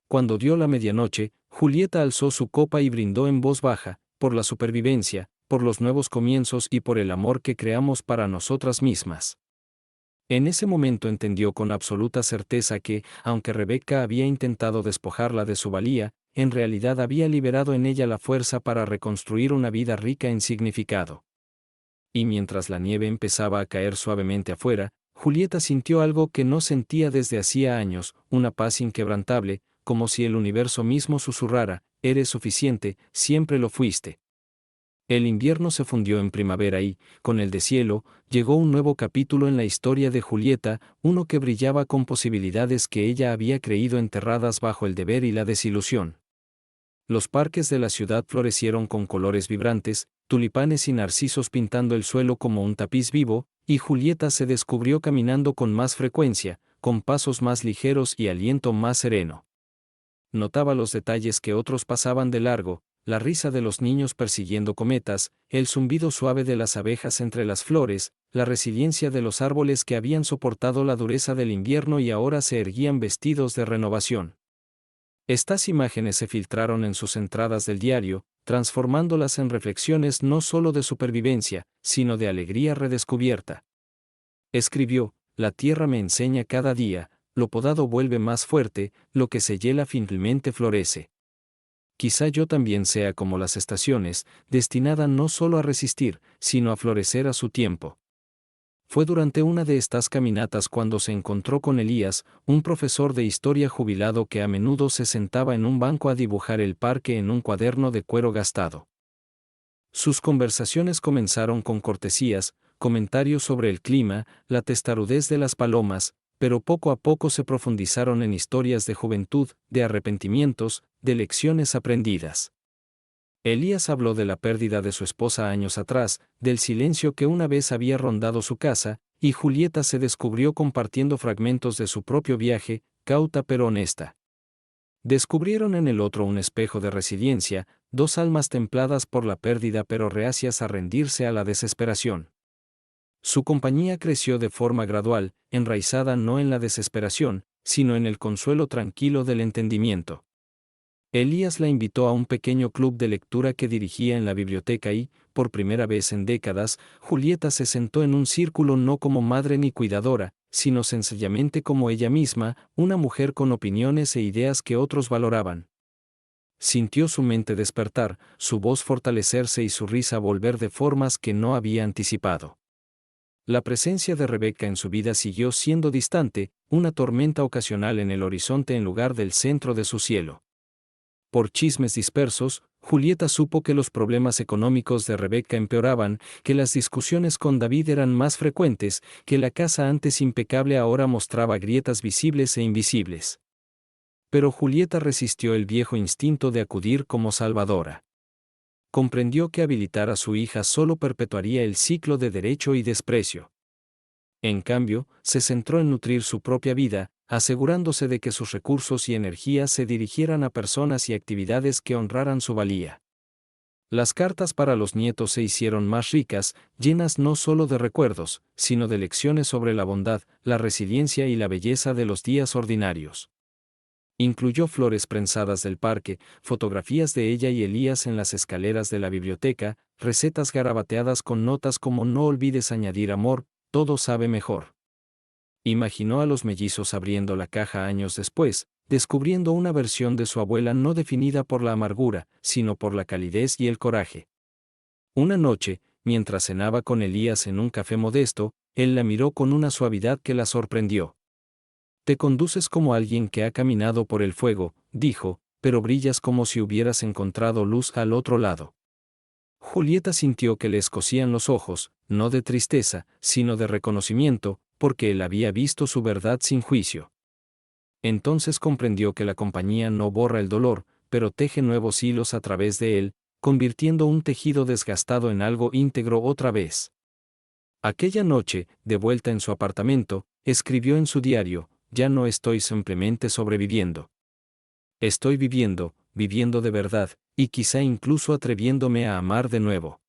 Cuando dio la medianoche, Julieta alzó su copa y brindó en voz baja, por la supervivencia, por los nuevos comienzos y por el amor que creamos para nosotras mismas. En ese momento entendió con absoluta certeza que, aunque Rebecca había intentado despojarla de su valía, en realidad había liberado en ella la fuerza para reconstruir una vida rica en significado. Y mientras la nieve empezaba a caer suavemente afuera, Julieta sintió algo que no sentía desde hacía años, una paz inquebrantable, como si el universo mismo susurrara: eres suficiente, siempre lo fuiste. El invierno se fundió en primavera y, con el deshielo, llegó un nuevo capítulo en la historia de Julieta, uno que brillaba con posibilidades que ella había creído enterradas bajo el deber y la desilusión. Los parques de la ciudad florecieron con colores vibrantes, tulipanes y narcisos pintando el suelo como un tapiz vivo, y Julieta se descubrió caminando con más frecuencia, con pasos más ligeros y aliento más sereno. Notaba los detalles que otros pasaban de largo: la risa de los niños persiguiendo cometas, el zumbido suave de las abejas entre las flores, la resiliencia de los árboles que habían soportado la dureza del invierno y ahora se erguían vestidos de renovación. Estas imágenes se filtraron en sus entradas del diario, transformándolas en reflexiones no solo de supervivencia, sino de alegría redescubierta. Escribió: la tierra me enseña cada día, lo podado vuelve más fuerte, lo que se hiela finalmente florece. Quizá yo también sea como las estaciones, destinada no solo a resistir, sino a florecer a su tiempo. Fue durante una de estas caminatas cuando se encontró con Elías, un profesor de historia jubilado que a menudo se sentaba en un banco a dibujar el parque en un cuaderno de cuero gastado. Sus conversaciones comenzaron con cortesías, comentarios sobre el clima, la testarudez de las palomas, pero poco a poco se profundizaron en historias de juventud, de arrepentimientos, de lecciones aprendidas. Elías habló de la pérdida de su esposa años atrás, del silencio que una vez había rondado su casa, y Julieta se descubrió compartiendo fragmentos de su propio viaje, cauta pero honesta. Descubrieron en el otro un espejo de resiliencia, dos almas templadas por la pérdida pero reacias a rendirse a la desesperación. Su compañía creció de forma gradual, enraizada no en la desesperación, sino en el consuelo tranquilo del entendimiento. Elías la invitó a un pequeño club de lectura que dirigía en la biblioteca y, por primera vez en décadas, Julieta se sentó en un círculo no como madre ni cuidadora, sino sencillamente como ella misma, una mujer con opiniones e ideas que otros valoraban. Sintió su mente despertar, su voz fortalecerse y su risa volver de formas que no había anticipado. La presencia de Rebeca en su vida siguió siendo distante, una tormenta ocasional en el horizonte en lugar del centro de su cielo. Por chismes dispersos, Julieta supo que los problemas económicos de Rebeca empeoraban, que las discusiones con David eran más frecuentes, que la casa antes impecable ahora mostraba grietas visibles e invisibles. Pero Julieta resistió el viejo instinto de acudir como salvadora. Comprendió que habilitar a su hija solo perpetuaría el ciclo de derecho y desprecio. En cambio, se centró en nutrir su propia vida, asegurándose de que sus recursos y energías se dirigieran a personas y actividades que honraran su valía. Las cartas para los nietos se hicieron más ricas, llenas no solo de recuerdos, sino de lecciones sobre la bondad, la resiliencia y la belleza de los días ordinarios. Incluyó flores prensadas del parque, fotografías de ella y Elías en las escaleras de la biblioteca, recetas garabateadas con notas como no olvides añadir amor, todo sabe mejor. Imaginó a los mellizos abriendo la caja años después, descubriendo una versión de su abuela no definida por la amargura, sino por la calidez y el coraje. Una noche, mientras cenaba con Elías en un café modesto, él la miró con una suavidad que la sorprendió. Te conduces como alguien que ha caminado por el fuego, dijo, pero brillas como si hubieras encontrado luz al otro lado. Julieta sintió que le escocían los ojos, no de tristeza, sino de reconocimiento, porque él había visto su verdad sin juicio. Entonces comprendió que la compañía no borra el dolor, pero teje nuevos hilos a través de él, convirtiendo un tejido desgastado en algo íntegro otra vez. Aquella noche, de vuelta en su apartamento, escribió en su diario, ya no estoy simplemente sobreviviendo. Estoy viviendo, viviendo de verdad, y quizá incluso atreviéndome a amar de nuevo.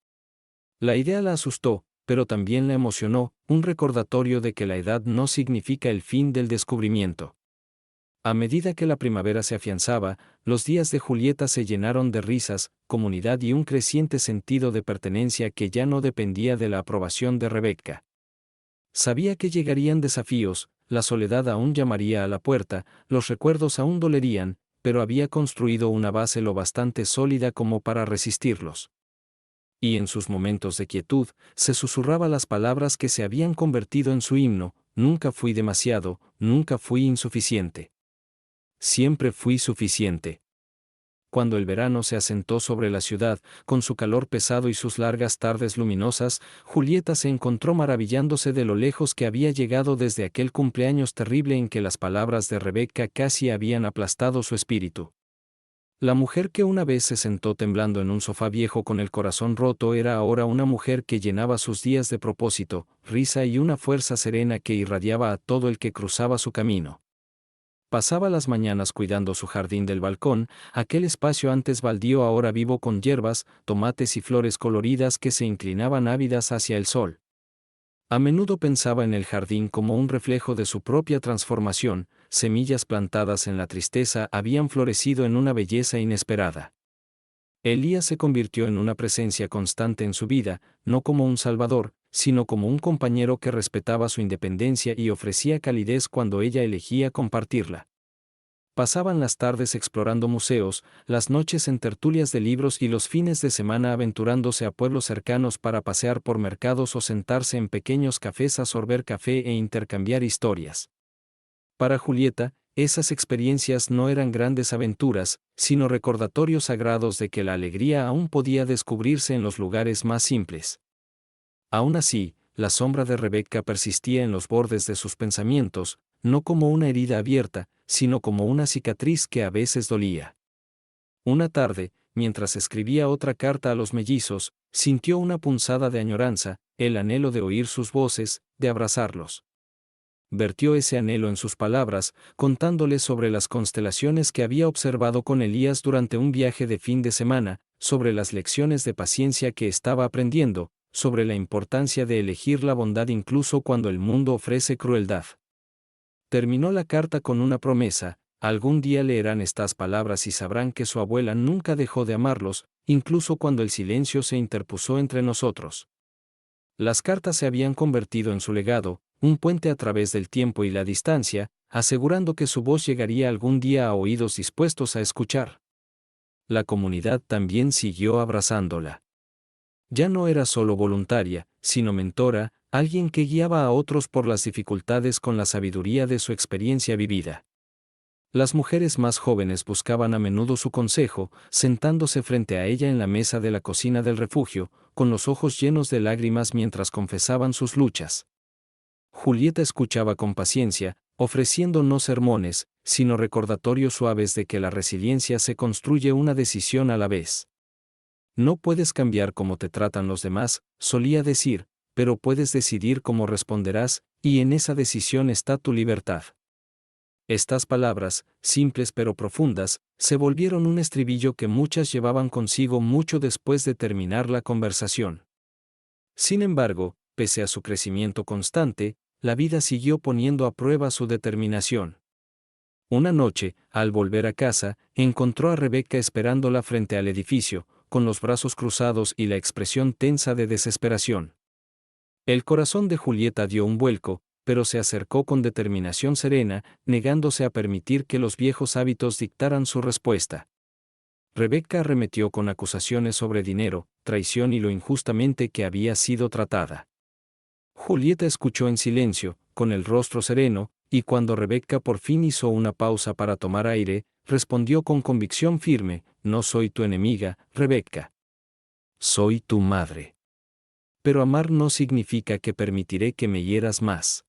La idea la asustó, pero también la emocionó, un recordatorio de que la edad no significa el fin del descubrimiento. A medida que la primavera se afianzaba, los días de Julieta se llenaron de risas, comunidad y un creciente sentido de pertenencia que ya no dependía de la aprobación de Rebeca. Sabía que llegarían desafíos, la soledad aún llamaría a la puerta, los recuerdos aún dolerían, pero había construido una base lo bastante sólida como para resistirlos. Y en sus momentos de quietud, se susurraba las palabras que se habían convertido en su himno, nunca fui demasiado, nunca fui insuficiente. Siempre fui suficiente. Cuando el verano se asentó sobre la ciudad, con su calor pesado y sus largas tardes luminosas, Julieta se encontró maravillándose de lo lejos que había llegado desde aquel cumpleaños terrible en que las palabras de Rebeca casi habían aplastado su espíritu. La mujer que una vez se sentó temblando en un sofá viejo con el corazón roto era ahora una mujer que llenaba sus días de propósito, risa y una fuerza serena que irradiaba a todo el que cruzaba su camino. Pasaba las mañanas cuidando su jardín del balcón, aquel espacio antes baldío ahora vivo con hierbas, tomates y flores coloridas que se inclinaban ávidas hacia el sol. A menudo pensaba en el jardín como un reflejo de su propia transformación, semillas plantadas en la tristeza habían florecido en una belleza inesperada. Elías se convirtió en una presencia constante en su vida, no como un salvador, sino como un compañero que respetaba su independencia y ofrecía calidez cuando ella elegía compartirla. Pasaban las tardes explorando museos, las noches en tertulias de libros y los fines de semana aventurándose a pueblos cercanos para pasear por mercados o sentarse en pequeños cafés a sorber café e intercambiar historias. Para Julieta, esas experiencias no eran grandes aventuras, sino recordatorios sagrados de que la alegría aún podía descubrirse en los lugares más simples. Aún así, la sombra de Rebecca persistía en los bordes de sus pensamientos, no como una herida abierta, sino como una cicatriz que a veces dolía. Una tarde, mientras escribía otra carta a los mellizos, sintió una punzada de añoranza, el anhelo de oír sus voces, de abrazarlos. Vertió ese anhelo en sus palabras, contándoles sobre las constelaciones que había observado con Elías durante un viaje de fin de semana, sobre las lecciones de paciencia que estaba aprendiendo, sobre la importancia de elegir la bondad incluso cuando el mundo ofrece crueldad. Terminó la carta con una promesa: algún día leerán estas palabras y sabrán que su abuela nunca dejó de amarlos, incluso cuando el silencio se interpuso entre nosotros. Las cartas se habían convertido en su legado, un puente a través del tiempo y la distancia, asegurando que su voz llegaría algún día a oídos dispuestos a escuchar. La comunidad también siguió abrazándola. Ya no era solo voluntaria, sino mentora, alguien que guiaba a otros por las dificultades con la sabiduría de su experiencia vivida. Las mujeres más jóvenes buscaban a menudo su consejo, sentándose frente a ella en la mesa de la cocina del refugio, con los ojos llenos de lágrimas mientras confesaban sus luchas. Julieta escuchaba con paciencia, ofreciendo no sermones, sino recordatorios suaves de que la resiliencia se construye una decisión a la vez. No puedes cambiar cómo te tratan los demás, solía decir, pero puedes decidir cómo responderás, y en esa decisión está tu libertad. Estas palabras, simples pero profundas, se volvieron un estribillo que muchas llevaban consigo mucho después de terminar la conversación. Sin embargo, pese a su crecimiento constante, la vida siguió poniendo a prueba su determinación. Una noche, al volver a casa, encontró a Rebecca esperándola frente al edificio, con los brazos cruzados y la expresión tensa de desesperación. El corazón de Julieta dio un vuelco, pero se acercó con determinación serena, negándose a permitir que los viejos hábitos dictaran su respuesta. Rebecca arremetió con acusaciones sobre dinero, traición y lo injustamente que había sido tratada. Julieta escuchó en silencio, con el rostro sereno, y cuando Rebecca por fin hizo una pausa para tomar aire, respondió con convicción firme: no soy tu enemiga, Rebecca. Soy tu madre. Pero amar no significa que permitiré que me hieras más.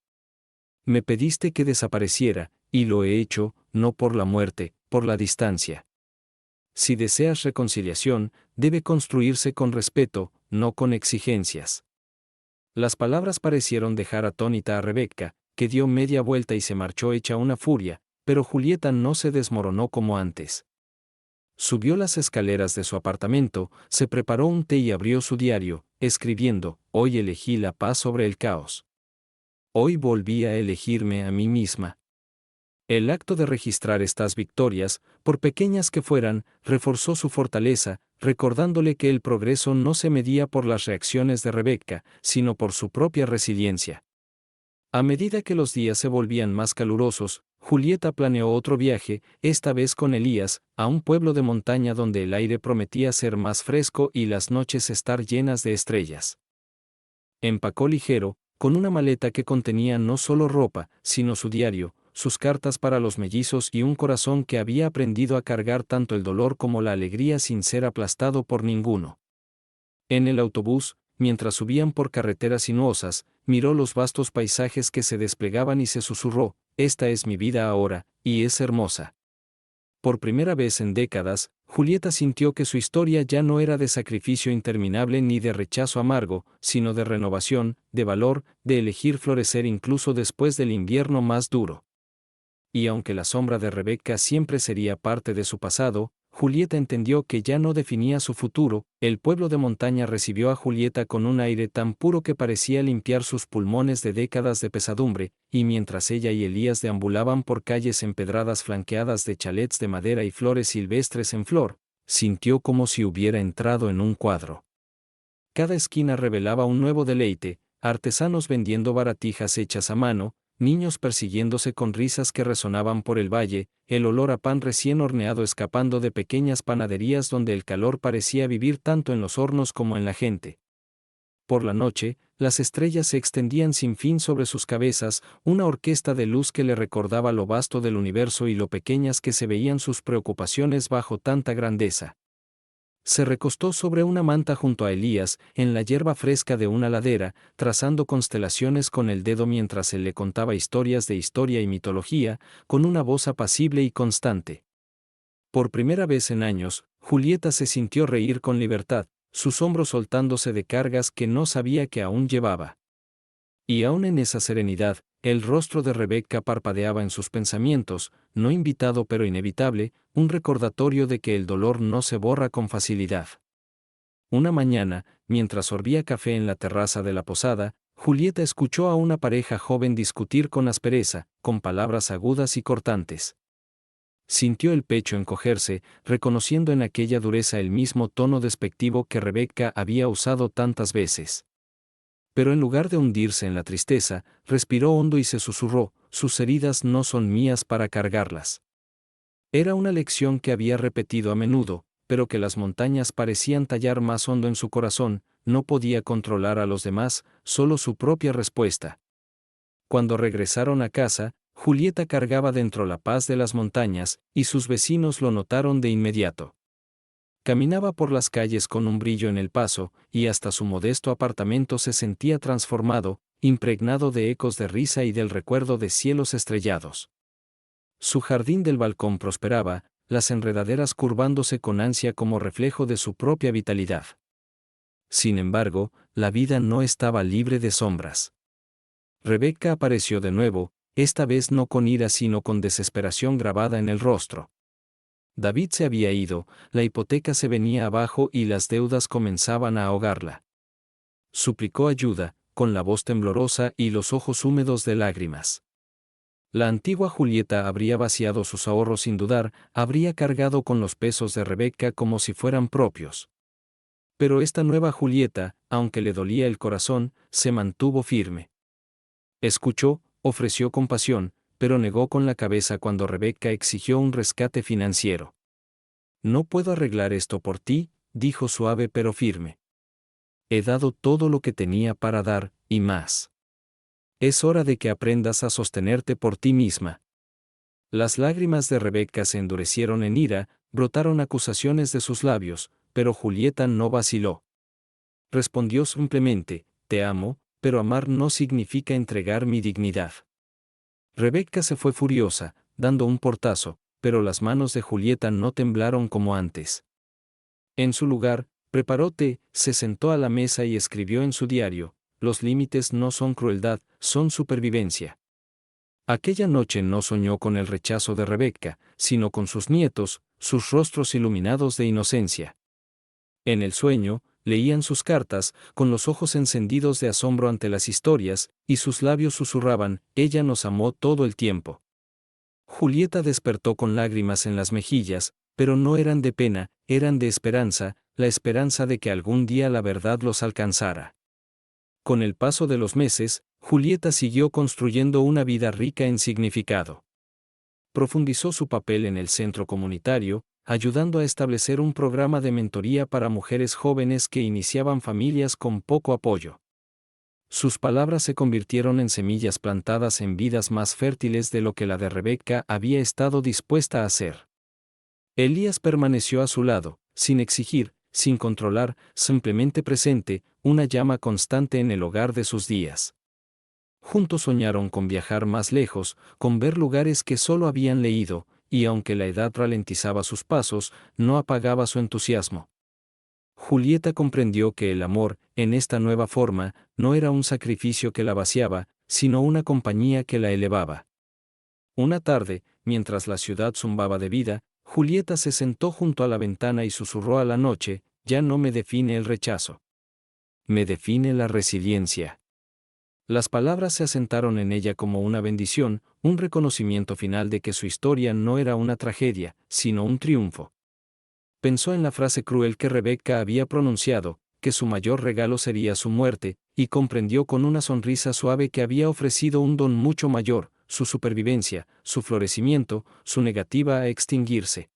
Me pediste que desapareciera, y lo he hecho, no por la muerte, por la distancia. Si deseas reconciliación, debe construirse con respeto, no con exigencias. Las palabras parecieron dejar atónita a Rebecca, que dio media vuelta y se marchó hecha una furia, pero Julieta no se desmoronó como antes. Subió las escaleras de su apartamento, se preparó un té y abrió su diario, escribiendo: hoy elegí la paz sobre el caos. Hoy volví a elegirme a mí misma. El acto de registrar estas victorias, por pequeñas que fueran, reforzó su fortaleza, recordándole que el progreso no se medía por las reacciones de Rebecca, sino por su propia resiliencia. A medida que los días se volvían más calurosos, Julieta planeó otro viaje, esta vez con Elías, a un pueblo de montaña donde el aire prometía ser más fresco y las noches estar llenas de estrellas. Empacó ligero, con una maleta que contenía no solo ropa, sino su diario, sus cartas para los mellizos y un corazón que había aprendido a cargar tanto el dolor como la alegría sin ser aplastado por ninguno. En el autobús, mientras subían por carreteras sinuosas, miró los vastos paisajes que se desplegaban y se susurró: esta es mi vida ahora, y es hermosa. Por primera vez en décadas, Julieta sintió que su historia ya no era de sacrificio interminable ni de rechazo amargo, sino de renovación, de valor, de elegir florecer incluso después del invierno más duro. Y aunque la sombra de Rebecca siempre sería parte de su pasado, Julieta entendió que ya no definía su futuro. El pueblo de montaña recibió a Julieta con un aire tan puro que parecía limpiar sus pulmones de décadas de pesadumbre, y mientras ella y Elías deambulaban por calles empedradas flanqueadas de chalets de madera y flores silvestres en flor, sintió como si hubiera entrado en un cuadro. Cada esquina revelaba un nuevo deleite, artesanos vendiendo baratijas hechas a mano, niños persiguiéndose con risas que resonaban por el valle, el olor a pan recién horneado escapando de pequeñas panaderías donde el calor parecía vivir tanto en los hornos como en la gente. Por la noche, las estrellas se extendían sin fin sobre sus cabezas, una orquesta de luz que le recordaba lo vasto del universo y lo pequeñas que se veían sus preocupaciones bajo tanta grandeza. Se recostó sobre una manta junto a Elías, en la hierba fresca de una ladera, trazando constelaciones con el dedo mientras él le contaba historias de historia y mitología, con una voz apacible y constante. Por primera vez en años, Julieta se sintió reír con libertad, sus hombros soltándose de cargas que no sabía que aún llevaba. Y aún en esa serenidad, el rostro de Rebeca parpadeaba en sus pensamientos, no invitado pero inevitable, un recordatorio de que el dolor no se borra con facilidad. Una mañana, mientras sorbía café en la terraza de la posada, Julieta escuchó a una pareja joven discutir con aspereza, con palabras agudas y cortantes. Sintió el pecho encogerse, reconociendo en aquella dureza el mismo tono despectivo que Rebeca había usado tantas veces. Pero en lugar de hundirse en la tristeza, respiró hondo y se susurró: sus heridas no son mías para cargarlas. Era una lección que había repetido a menudo, pero que las montañas parecían tallar más hondo en su corazón, no podía controlar a los demás, solo su propia respuesta. Cuando regresaron a casa, Julieta cargaba dentro la paz de las montañas, y sus vecinos lo notaron de inmediato. Caminaba por las calles con un brillo en el paso, y hasta su modesto apartamento se sentía transformado, impregnado de ecos de risa y del recuerdo de cielos estrellados. Su jardín del balcón prosperaba, las enredaderas curvándose con ansia como reflejo de su propia vitalidad. Sin embargo, la vida no estaba libre de sombras. Rebeca apareció de nuevo, esta vez no con ira sino con desesperación grabada en el rostro. David se había ido, la hipoteca se venía abajo y las deudas comenzaban a ahogarla. Suplicó ayuda, con la voz temblorosa y los ojos húmedos de lágrimas. La antigua Julieta habría vaciado sus ahorros sin dudar, habría cargado con los pesos de Rebeca como si fueran propios. Pero esta nueva Julieta, aunque le dolía el corazón, se mantuvo firme. Escuchó, ofreció compasión, pero negó con la cabeza cuando Rebeca exigió un rescate financiero. No puedo arreglar esto por ti, dijo suave pero firme. He dado todo lo que tenía para dar, y más. Es hora de que aprendas a sostenerte por ti misma. Las lágrimas de Rebeca se endurecieron en ira, brotaron acusaciones de sus labios, pero Julieta no vaciló. Respondió simplemente: te amo, pero amar no significa entregar mi dignidad. Rebeca se fue furiosa, dando un portazo, pero las manos de Julieta no temblaron como antes. En su lugar, preparó té, se sentó a la mesa y escribió en su diario: los límites no son crueldad, son supervivencia. Aquella noche no soñó con el rechazo de Rebeca, sino con sus nietos, sus rostros iluminados de inocencia. En el sueño, leían sus cartas, con los ojos encendidos de asombro ante las historias, y sus labios susurraban: ella nos amó todo el tiempo. Julieta despertó con lágrimas en las mejillas, pero no eran de pena, eran de esperanza, la esperanza de que algún día la verdad los alcanzara. Con el paso de los meses, Julieta siguió construyendo una vida rica en significado. Profundizó su papel en el centro comunitario, ayudando a establecer un programa de mentoría para mujeres jóvenes que iniciaban familias con poco apoyo. Sus palabras se convirtieron en semillas plantadas en vidas más fértiles de lo que la de Rebeca había estado dispuesta a hacer. Elías permaneció a su lado, sin exigir, sin controlar, simplemente presente, una llama constante en el hogar de sus días. Juntos soñaron con viajar más lejos, con ver lugares que solo habían leído, y aunque la edad ralentizaba sus pasos, no apagaba su entusiasmo. Julieta comprendió que el amor, en esta nueva forma, no era un sacrificio que la vaciaba, sino una compañía que la elevaba. Una tarde, mientras la ciudad zumbaba de vida, Julieta se sentó junto a la ventana y susurró a la noche: ya no me define el rechazo. Me define la resiliencia. Las palabras se asentaron en ella como una bendición, un reconocimiento final de que su historia no era una tragedia, sino un triunfo. Pensó en la frase cruel que Rebeca había pronunciado: que su mayor regalo sería su muerte, y comprendió con una sonrisa suave que había ofrecido un don mucho mayor, su supervivencia, su florecimiento, su negativa a extinguirse.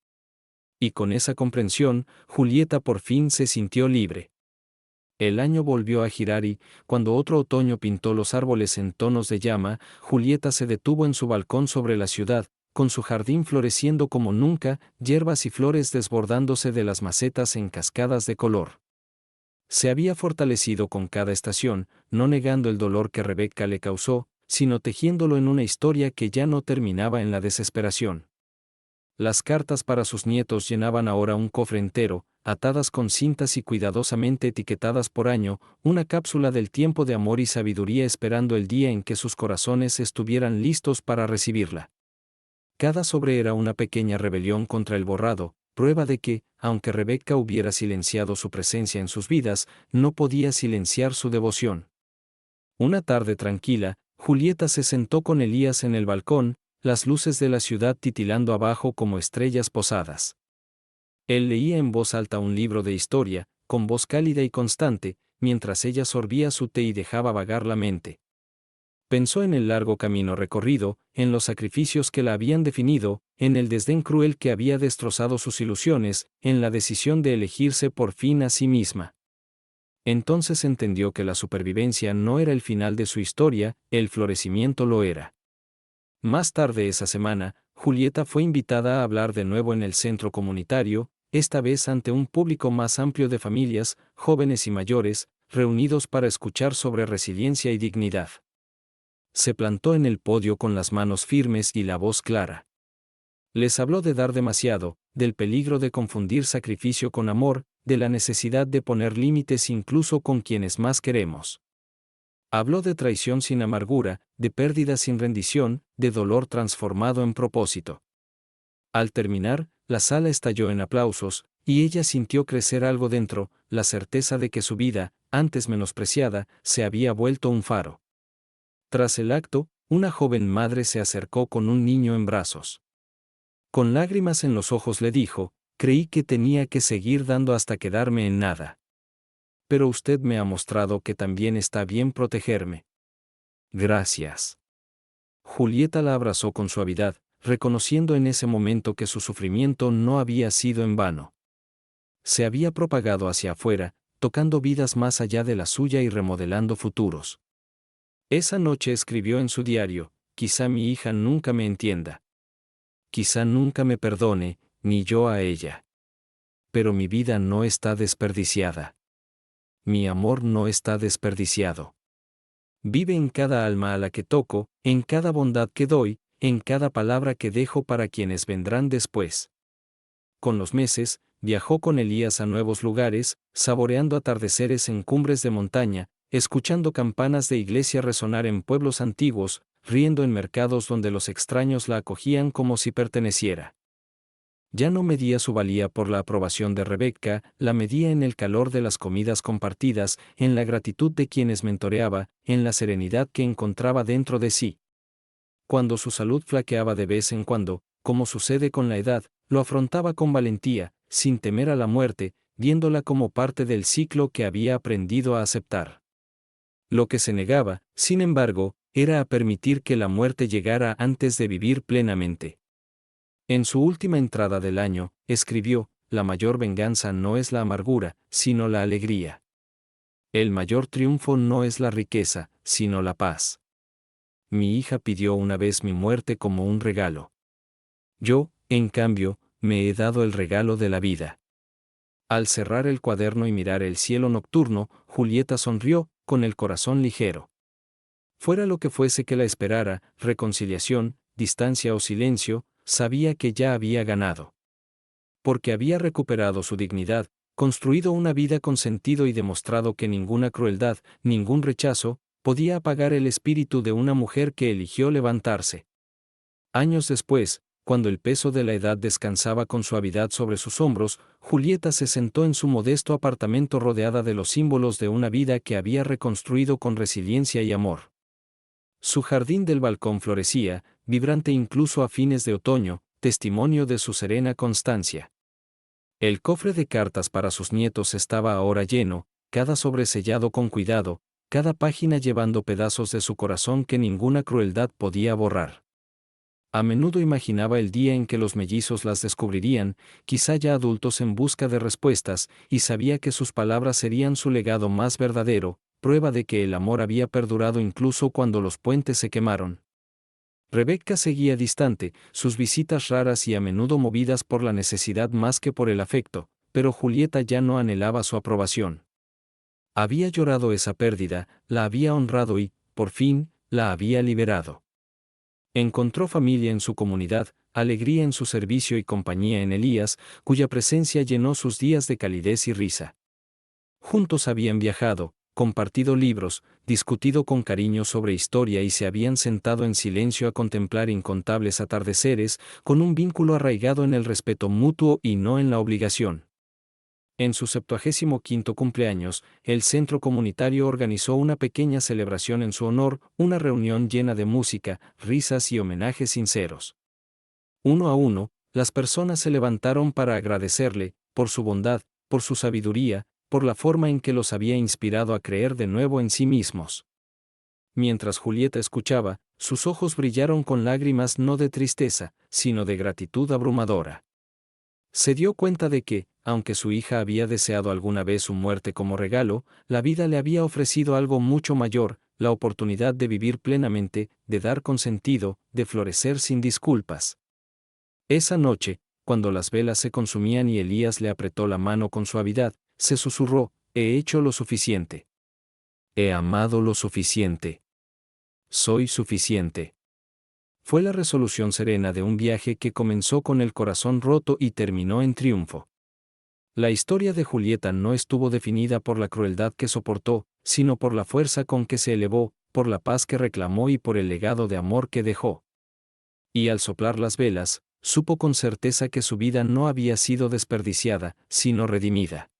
Y con esa comprensión, Julieta por fin se sintió libre. El año volvió a girar y, cuando otro otoño pintó los árboles en tonos de llama, Julieta se detuvo en su balcón sobre la ciudad, con su jardín floreciendo como nunca, hierbas y flores desbordándose de las macetas en cascadas de color. Se había fortalecido con cada estación, no negando el dolor que Rebecca le causó, sino tejiéndolo en una historia que ya no terminaba en la desesperación. Las cartas para sus nietos llenaban ahora un cofre entero, atadas con cintas y cuidadosamente etiquetadas por año, una cápsula del tiempo de amor y sabiduría esperando el día en que sus corazones estuvieran listos para recibirla. Cada sobre era una pequeña rebelión contra el borrado, prueba de que, aunque Rebecca hubiera silenciado su presencia en sus vidas, no podía silenciar su devoción. Una tarde tranquila, Julieta se sentó con Elías en el balcón, las luces de la ciudad titilando abajo como estrellas posadas. Él leía en voz alta un libro de historia, con voz cálida y constante, mientras ella sorbía su té y dejaba vagar la mente. Pensó en el largo camino recorrido, en los sacrificios que la habían definido, en el desdén cruel que había destrozado sus ilusiones, en la decisión de elegirse por fin a sí misma. Entonces entendió que la supervivencia no era el final de su historia, el florecimiento lo era. Más tarde esa semana, Julieta fue invitada a hablar de nuevo en el centro comunitario, esta vez ante un público más amplio de familias, jóvenes y mayores, reunidos para escuchar sobre resiliencia y dignidad. Se plantó en el podio con las manos firmes y la voz clara. Les habló de dar demasiado, del peligro de confundir sacrificio con amor, de la necesidad de poner límites incluso con quienes más queremos. Habló de traición sin amargura, de pérdida sin rendición, de dolor transformado en propósito. Al terminar, la sala estalló en aplausos, y ella sintió crecer algo dentro, la certeza de que su vida, antes menospreciada, se había vuelto un faro. Tras el acto, una joven madre se acercó con un niño en brazos. Con lágrimas en los ojos le dijo, creí que tenía que seguir dando hasta quedarme en nada. Pero usted me ha mostrado que también está bien protegerme. Gracias. Julieta la abrazó con suavidad, reconociendo en ese momento que su sufrimiento no había sido en vano. Se había propagado hacia afuera, tocando vidas más allá de la suya y remodelando futuros. Esa noche escribió en su diario, quizá mi hija nunca me entienda. Quizá nunca me perdone, ni yo a ella. Pero mi vida no está desperdiciada. Mi amor no está desperdiciado. Vive en cada alma a la que toco, en cada bondad que doy, en cada palabra que dejo para quienes vendrán después. Con los meses, viajó con Elías a nuevos lugares, saboreando atardeceres en cumbres de montaña, escuchando campanas de iglesia resonar en pueblos antiguos, riendo en mercados donde los extraños la acogían como si perteneciera. Ya no medía su valía por la aprobación de Rebecca, la medía en el calor de las comidas compartidas, en la gratitud de quienes mentoreaba, en la serenidad que encontraba dentro de sí. Cuando su salud flaqueaba de vez en cuando, como sucede con la edad, lo afrontaba con valentía, sin temer a la muerte, viéndola como parte del ciclo que había aprendido a aceptar. Lo que se negaba, sin embargo, era a permitir que la muerte llegara antes de vivir plenamente. En su última entrada del año, escribió, la mayor venganza no es la amargura, sino la alegría. El mayor triunfo no es la riqueza, sino la paz. Mi hija pidió una vez mi muerte como un regalo. Yo, en cambio, me he dado el regalo de la vida. Al cerrar el cuaderno y mirar el cielo nocturno, Julieta sonrió, con el corazón ligero. Fuera lo que fuese que la esperara, reconciliación, distancia o silencio, sabía que ya había ganado. Porque había recuperado su dignidad, construido una vida con sentido y demostrado que ninguna crueldad, ningún rechazo, podía apagar el espíritu de una mujer que eligió levantarse. Años después, cuando el peso de la edad descansaba con suavidad sobre sus hombros, Julieta se sentó en su modesto apartamento rodeada de los símbolos de una vida que había reconstruido con resiliencia y amor. Su jardín del balcón florecía, vibrante incluso a fines de otoño, testimonio de su serena constancia. El cofre de cartas para sus nietos estaba ahora lleno, cada sobresellado con cuidado, cada página llevando pedazos de su corazón que ninguna crueldad podía borrar. A menudo imaginaba el día en que los mellizos las descubrirían, quizá ya adultos en busca de respuestas, y sabía que sus palabras serían su legado más verdadero, prueba de que el amor había perdurado incluso cuando los puentes se quemaron. Rebecca seguía distante, sus visitas raras y a menudo movidas por la necesidad más que por el afecto, pero Julieta ya no anhelaba su aprobación. Había llorado esa pérdida, la había honrado y, por fin, la había liberado. Encontró familia en su comunidad, alegría en su servicio y compañía en Elías, cuya presencia llenó sus días de calidez y risa. Juntos habían viajado, compartido libros, discutido con cariño sobre historia y se habían sentado en silencio a contemplar incontables atardeceres, con un vínculo arraigado en el respeto mutuo y no en la obligación. En su 75º cumpleaños, el centro comunitario organizó una pequeña celebración en su honor, una reunión llena de música, risas y homenajes sinceros. Uno a uno, las personas se levantaron para agradecerle, por su bondad, por su sabiduría, por la forma en que los había inspirado a creer de nuevo en sí mismos. Mientras Julieta escuchaba, sus ojos brillaron con lágrimas no de tristeza, sino de gratitud abrumadora. Se dio cuenta de que, aunque su hija había deseado alguna vez su muerte como regalo, la vida le había ofrecido algo mucho mayor, la oportunidad de vivir plenamente, de dar con sentido, de florecer sin disculpas. Esa noche, cuando las velas se consumían y Elías le apretó la mano con suavidad, se susurró: «He hecho lo suficiente. He amado lo suficiente. Soy suficiente». Fue la resolución serena de un viaje que comenzó con el corazón roto y terminó en triunfo. La historia de Julieta no estuvo definida por la crueldad que soportó, sino por la fuerza con que se elevó, por la paz que reclamó y por el legado de amor que dejó. Y al soplar las velas, supo con certeza que su vida no había sido desperdiciada, sino redimida.